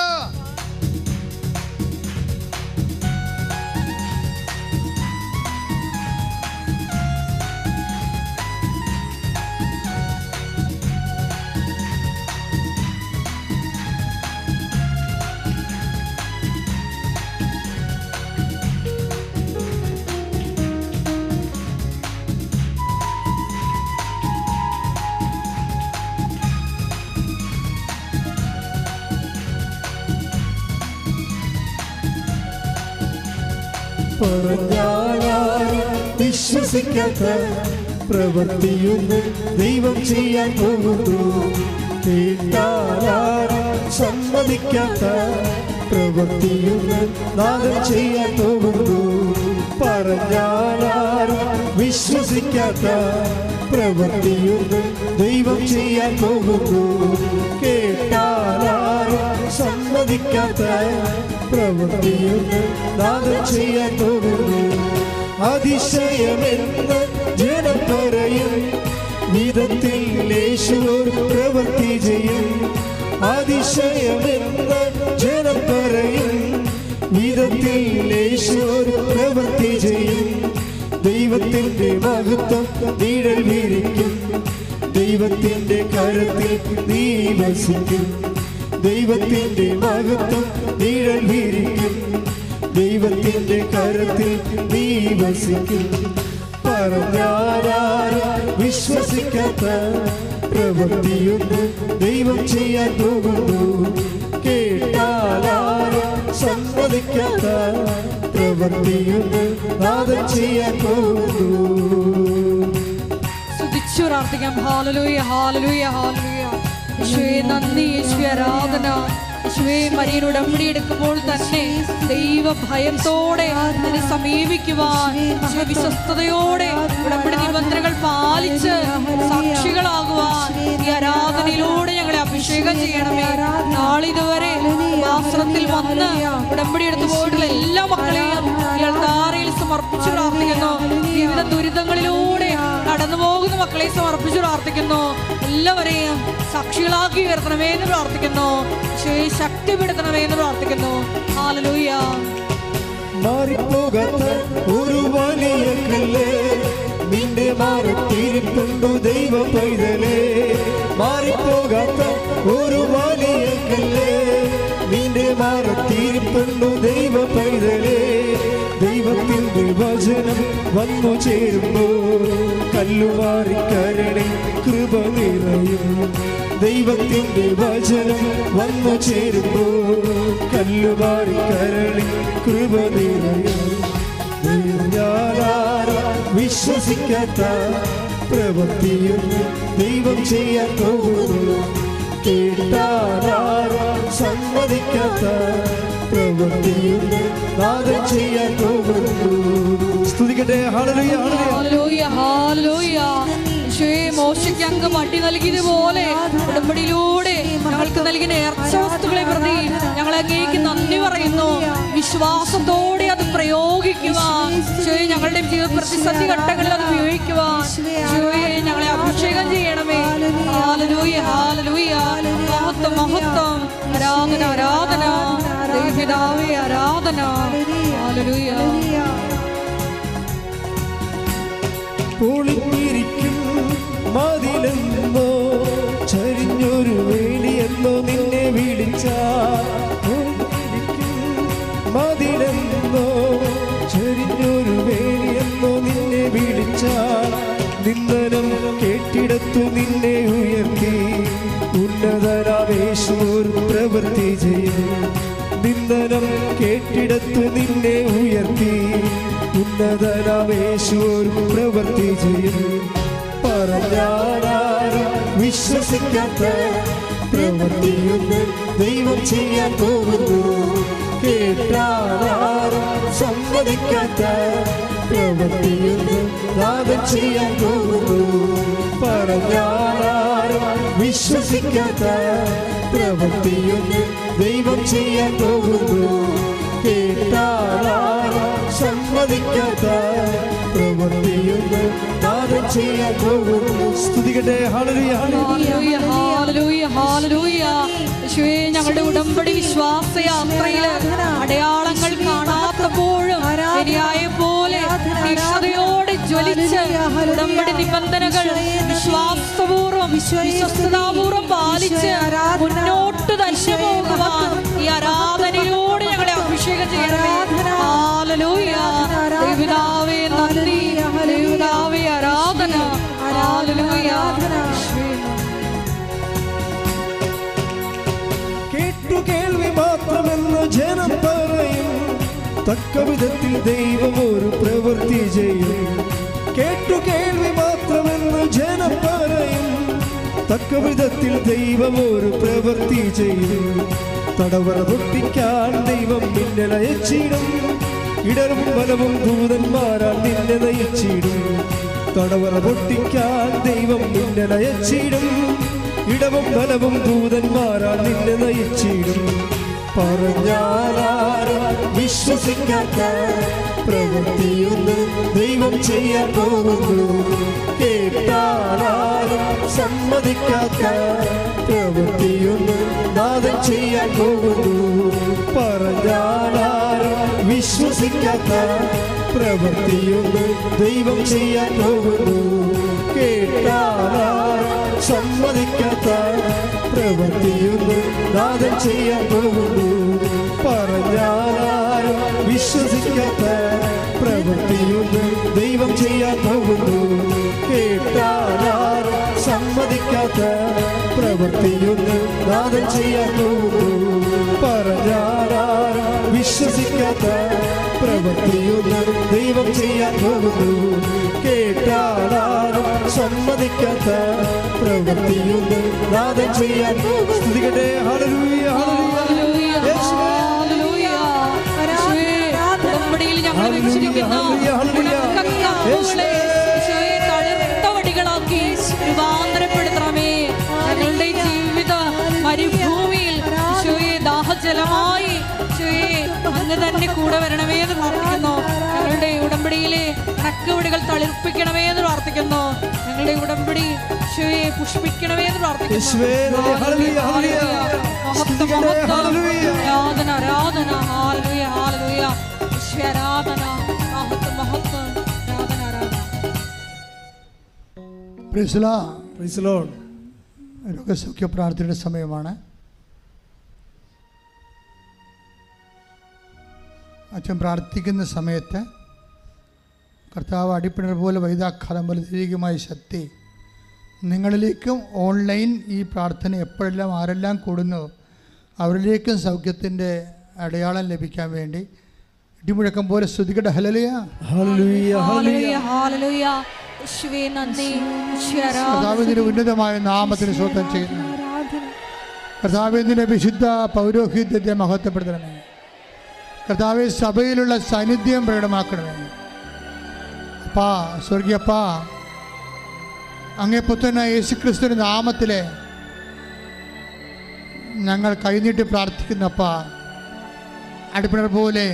പറഞ്ഞാലും വിശ്വസിക്കാത്ത പ്രവൃത്തിയൊന്നും ദൈവം ചെയ്യാൻ പോകുന്നു. കേട്ടാലും സമ്മതിക്കാത്ത പ്രവൃത്തിയൊന്നും നാദം ചെയ്യാൻ പോകുന്നു. പറഞ്ഞാലും വിശ്വസിക്കാത്ത പ്രവൃത്തിയൊന്നും ദൈവം ചെയ്യാൻ പോകുന്നു. കേട്ടാലും സമ്മതിക്കാത്ത പ്രവൃത്തിയൊന്നും നാദം ചെയ്യാൻ പോകുന്നു. അതിശയമെന്ന് ജനം പറയും വിധത്തിൽ യേശു പ്രവൃത്തി ചെയ്യും. അതിശയമെന്ന് ജനം പറയും വിധത്തിൽ യേശു പ്രവൃത്തി ചെയ്യും. ദൈവത്തിൻ്റെ മഹത്വം നിഴൽ വിരിക്കും. ദൈവത്തിൻ്റെ കരത്തിൽ നീ വസിക്കും. ദൈവത്തിൻ്റെ മഹത്വം നിഴൽ വിരിക്കും. ദൈവത്തിൻ്റെ കരത്തിൽ നീ വസിക്കും. പറഞ്ഞാലും വിശ്വസിക്കാത്ത പ്രവൃത്തിയൊന്നും ദൈവം ചെയ്യാൻ പോകുന്നു. കേട്ടാലും സമ്മതിക്കാത്ത പ്രവൃത്തിയൊന്നും നാദം ചെയ്യാൻ പോകുന്നു. സ്തുതിച്ചു പ്രാർത്ഥിക്കാം. Hallelujah, hallelujah, hallelujah. യേശുവേ നന്ദി, യേശുവേ ആരാധന. യേശുവേ മരിയൻ ഉടമ്പടി എടുക്കുമ്പോൾ തന്നെ ദൈവഭയത്തോടെ അതിനെ സമീപിക്കുവാൻ, വിശ്വസ്തയോടെ ഉടമ്പടി നിബന്ധനകൾ പാലിച്ച് സാക്ഷികളാകുവാൻ ഈ ആരാധനയിലൂടെ ഞങ്ങളെ അഭിഷേകം ചെയ്യണമേ. നാളിതുവരെ ആശ്രമത്തിൽ വന്ന് ഉടമ്പടി എടുത്തു പോയിട്ടുള്ള എല്ലാ മക്കളെയും ഈ അൾത്താരയിൽ സമർപ്പിച്ചു പ്രാർത്ഥിക്കുന്നു. ജീവിത ദുരിതങ്ങളിലൂടെ കടന്നു പോകുന്ന മക്കളെ സമർപ്പിച്ചു പ്രാർത്ഥിക്കുന്നു. എല്ലാവരെയും സാക്ഷികളാക്കി ഉയർത്തണമേ എന്ന് പ്രാർത്ഥിക്കുന്നു. ശക്തിപ്പെടുത്തണമേ എന്ന് പ്രാർത്ഥിക്കുന്നു. ഹല്ലേലൂയ. മാറിപ്പോകാത്ത ഒരു വലിയ കല്ല് നിന്റെ മാറത്തിരിപ്പുണ്ടു ദൈവ പൈതലേ. മാറിപ്പോകാത്ത ഒരു വലിയ കല്ല് നിന്റെ മാറത്തിരിപ്പുണ്ടു ദൈവ പൈതലേ. ദൈവത്തിന്റെ വചനം വന്നു ചേരുമ്പോൾ കല്ലുമാറിക്കരളിൽ കൃപ നിറയും. ദൈവത്തിന്റെ വചനം വന്നു ചേരുമ്പോൾ കല്ലുമാറിക്കരളിൽ കൃപ നിറയും. വിശ്വസിക്കാത്ത പ്രവൃത്തിയും ദൈവം ചെയ്യാൻ പോകുന്നു. കേട്ടാലും സമ്മതിക്കാത്ത പ്രവൃത്തിയും നാദം ചെയ്യാൻ പോകുന്നു. സ്തുതിക്കട്ടെ. Hallelujah, hallelujah, hallelujah. മോശയ്ക്ക് അങ്ങ് മടി നൽകിയതുപോലെ ഉടമ്പടിയിലൂടെ ഞങ്ങൾക്ക് നൽകിയ നേർച്ച വസ്തുക്കളെ പ്രതി ഞങ്ങൾ അങ്ങേക്ക് നന്ദി പറയുന്നു. വിശ്വാസത്തോടെ അത് പ്രയോഗിക്കുവാൻ ഞങ്ങളുടെ ജീവിത പ്രതിസന്ധി ഘട്ടങ്ങളിൽ അത് ഉപയോഗിക്കുവാൻ ഞങ്ങളെ അഭിഷേകം ചെയ്യണമേ. Hallelujah, hallelujah. മഹത്വം, മഹത്വം. ആരാധന, ആരാധന. ദൈവപിതാവേ, ആരാധന. ഹല്ലേലൂയ. പൊളിഞ്ഞിരിക്കും മതിലെന്നോ ചരിഞ്ഞൊരു വേലിയെന്നോ നിന്നെ വിളിച്ചാൽ, മതിലെന്നോ ചരിഞ്ഞൊരു വേലിയെന്നോ നിന്നെ വിളിച്ചാൽ, നിന്ദനം കേട്ടിടത്തു നിന്നെ ഉയർത്തി ഉന്നതനാവേശു ഒരു പ്രവൃത്തി ചെയ്യും. നിന്ദനം കേട്ടിടത്തു നിന്നെ ഉയർത്തി ഉന്നതനാവേശു ഒരു പ്രവൃത്തി ചെയ്യും. പറഞ്ഞാലും വിശ്വസിക്കാത്ത പ്രവൃത്തിയൊന്ന് ദൈവം ചെയ്യാൻ പോകുന്നു. കേട്ടാലും സമ്മതിക്കാത്ത പ്രവൃത്തിയൊന്ന് നാദം ചെയ്യാൻ പോകുന്നു. പറഞ്ഞാലും വിശ്വസിക്കാത്ത പ്രവൃത്തിയൊന്ന് ദൈവം ചെയ്യാൻ പോകുന്നു. കേട്ടാലും സമ്മതിക്കാത്ത പ്രവൃത്തിയൊന്ന് നാദം ചെയ്യാൻ പോകുന്നു. സ്തുതിക്കട്ടെ. Hallelujah, hallelujah, hallelujah, hallelujah. യേശുവേ, ഞങ്ങളുടെ ഉടമ്പടി വിശ്വാസ യാത്രയില് അടയാളങ്ങൾ കാണാത്തപ്പോഴും ശരിയായ പോലെ തീക്ഷ്ണതയോടെ ജ്വലിച്ച് ഉടമ്പടി നിബന്ധനകൾ വിശ്വാസപൂർവ്വം വിശ്വസ്തതാപൂർവ്വം പാലിച്ച് മുന്നോട്ട് തന്നെ പോകുവാൻ ഈ ആരാധനയിലൂടെ ഞങ്ങളെ അഭിഷേകം ചെയ്യണമേ. ഹല്ലേലൂയ. ദൈവപിതാവേ, നന്ദി. ദൈവപിതാവേ, ആരാധന. ഹല്ലേലൂയ. കേട്ടു കേൾവി മാത്രമെന്ന് ജനം പറയും, തക്ക വിധത്തിൽ ദൈവം ഒരു പ്രവൃത്തി ചെയ്യും. കേട്ടു കേൾവി മാത്രമെന്ന് ജനം പറയും, തക്ക വിധത്തിൽ ദൈവം ഒരു പ്രവൃത്തി ചെയ്യും. തടവറ പൊട്ടിക്കാൻ ദൈവം നിന്നെ നയിച്ചിടും. ഇടറും ബലവും ദൂതന്മാരാൽ നിന്നെ നയിച്ചിടും. തടവറ പൊട്ടിക്കാൻ ദൈവം നിന്നെ നയിച്ചിടും. ഇടവും ബലവും ദൂതന്മാരാൽ നിന്നെ നയിച്ചിടും. പറഞ്ഞാലും വിശ്വസിക്കാത്ത പ്രവൃത്തിയൊന്ന് ദൈവം ചെയ്യാൻ പോകുന്നു. കേട്ടാലും സമ്മതിക്കാത്ത പ്രവൃത്തിയൊന്ന് നാദം ചെയ്യാൻ പോകുന്നു. പറഞ്ഞാലും വിശ്വസിക്കാത്ത പ്രവൃത്തിയൊന്ന് ദൈവം ചെയ്യാൻ പോകുന്നു. കേട്ടാലും സമ്മതിക്കാത്ത പ്രവൃത്തിയൊന്ന് നാദം ചെയ്യാൻ പോകുന്നു. പറഞ്ഞാലും വിശ്വസിക്കാത്ത പ്രവൃത്തിയൊന്ന് ദൈവം ചെയ്യാൻ പോകുന്നു. കേട്ടാലും സമ്മതിക്കാത്ത പ്രവൃത്തിയൊന്ന് നാദം ചെയ്യാൻ പോകുന്നു. പറഞ്ഞാലും വിശ്വസിക്കാത്ത പ്രവൃത്തിയൊന്ന് ദൈവം ചെയ്യാൻ പോകുന്നു. കേട്ടാലും സമ്മതിക്കാത്ത പ്രവൃത്തിയൊന്ന് നാദം ചെയ്യാൻ. സ്തുതിക്കട്ടെ. Hallelujah, hallelujah. ഹല്ലേലൂയ. ഉടമ്പടിയിൽ ഞങ്ങൾ വെച്ചിരിക്കുന്ന തളിർത്ത വടികളാക്കി രൂപാന്തരപ്പെടുത്തണമേ. ഞങ്ങളുടെ ജീവിത മരുഭൂമിയിൽ ദാഹജലമായി അങ്ങ് തന്നെ കൂടെ വരണമേ എന്ന് പ്രാർത്ഥിക്കുന്നു. ഞങ്ങളുടെ ഉടമ്പടിയിലെ കണക്കുവടികൾ തളിർപ്പിക്കണമേ എന്ന് പ്രാർത്ഥിക്കുന്നു. ഞങ്ങളുടെ ഉടമ്പടി പുഷ്പിക്കണമേ എന്ന് പ്രാർത്ഥിക്കുന്നു. ആരാധന, ആരാധന. Hallelujah, hallelujah. ആരാധന, മഹത്വം, മഹത്വം. ആരാധന, ആരാധന. Praise the Lord. രോഗസൗഖ്യ പ്രാർത്ഥനയുടെ സമയമാണ്. അച്ഛൻ പ്രാർത്ഥിക്കുന്ന സമയത്ത് കർത്താവ് അടിപ്പിണർ പോലെ വൈദാഘാതം പോലെ ദൈവികമായ ശക്തി നിങ്ങളിലേക്കും ഓൺലൈൻ ഈ പ്രാർത്ഥന എപ്പോഴെല്ലാം ആരെല്ലാം കൂടുന്നു അവരിലേക്കും സൗഖ്യത്തിൻ്റെ അടയാളം ലഭിക്കാൻ വേണ്ടി ഇടിമുഴക്കം പോലെ സ്തുതിക്കട്ടെ. Hallelujah hallelujah hallelujah hallelujah. യേശുവേ നന്ദി. കർത്താവിന്റെ ഉന്നതമായ നാമത്തിന് സ്വന്തം ചെയ്യുന്നു. കർത്താവിന്റെ വിശുദ്ധ പൗരോഹിത്യത്തെ മഹത്വപ്പെടുത്തണമേ. കർത്താവ് സഭയിലുള്ള സാന്നിധ്യം പ്രകടമാക്കണമേ. അപ്പാ, സ്വർഗീയപ്പാ, അങ്ങേ പുത്രനായ യേശുക്രിസ്തുവിന്റെ നാമത്തിലെ ഞങ്ങൾ കൈനീട്ടി പ്രാർത്ഥിക്കുന്നപ്പാ, അടിപ്പിണർ പോലെ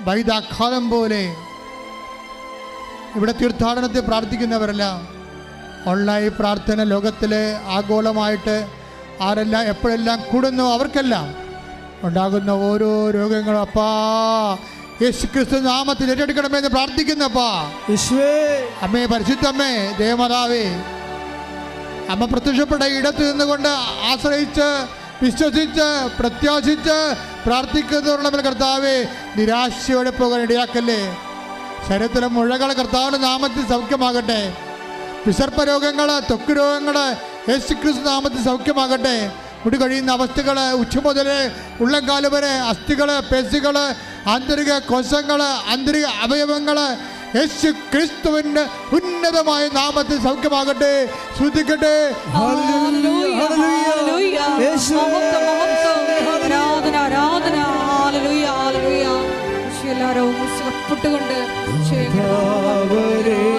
വൈദാഘാതം പോലെ ഇവിടെ തീർത്ഥാടനത്തിൽ പ്രാർത്ഥിക്കുന്നവരെല്ലാം ഓൺലൈൻ പ്രാർത്ഥന ലോകത്തിലെ ആഗോളമായിട്ട് ആരെല്ലാം എപ്പോഴെല്ലാം കൂടുന്നു അവർക്കെല്ലാം ഉണ്ടാകുന്ന ഓരോ രോഗങ്ങളും അപ്പാ യേശുക്രിസ്തു നാമത്തിൽ ഏറ്റെടുക്കണമെന്ന് പ്രാർത്ഥിക്കുന്നപ്പാ. അമ്മേ, പരിശുദ്ധമ്മേ, ദേവമാതാവേ, അമ്മ പ്രത്യക്ഷപ്പെട്ട ഇടത്ത് നിന്നുകൊണ്ട് ആശ്രയിച്ച് വിശ്വസിച്ച് പ്രത്യാശിച്ച് പ്രാർത്ഥിക്കുന്നവരുടെ കർത്താവേ നിരാശയോടെ പോകാൻ ഇടയാക്കല്ലേ. ശരീരത്തിലെ മുഴകൾ കർത്താവിൻ്റെ നാമത്തിൽ സൗഖ്യമാകട്ടെ. വിസർപ്പ രോഗങ്ങൾ, ത്വക്ക് രോഗങ്ങൾ യേശുക്രിസ്തു നാമത്തിൽ സൗഖ്യമാകട്ടെ. മുടി കഴിയുന്ന അവസ്ഥകൾ ഉച്ച മുതൽ ഉള്ളംകാല് വരെ അസ്ഥികൾ, പേശികൾ, ആന്തരിക കോശങ്ങൾ, ആന്തരിക അവയവങ്ങൾ യേശു ക്രിസ്തുവിന്റെ ഉന്നതമായ നാമത്തിൽ സൗഖ്യമാകട്ടെ. ശ്രദ്ധിക്കട്ടെ. എല്ലാവരും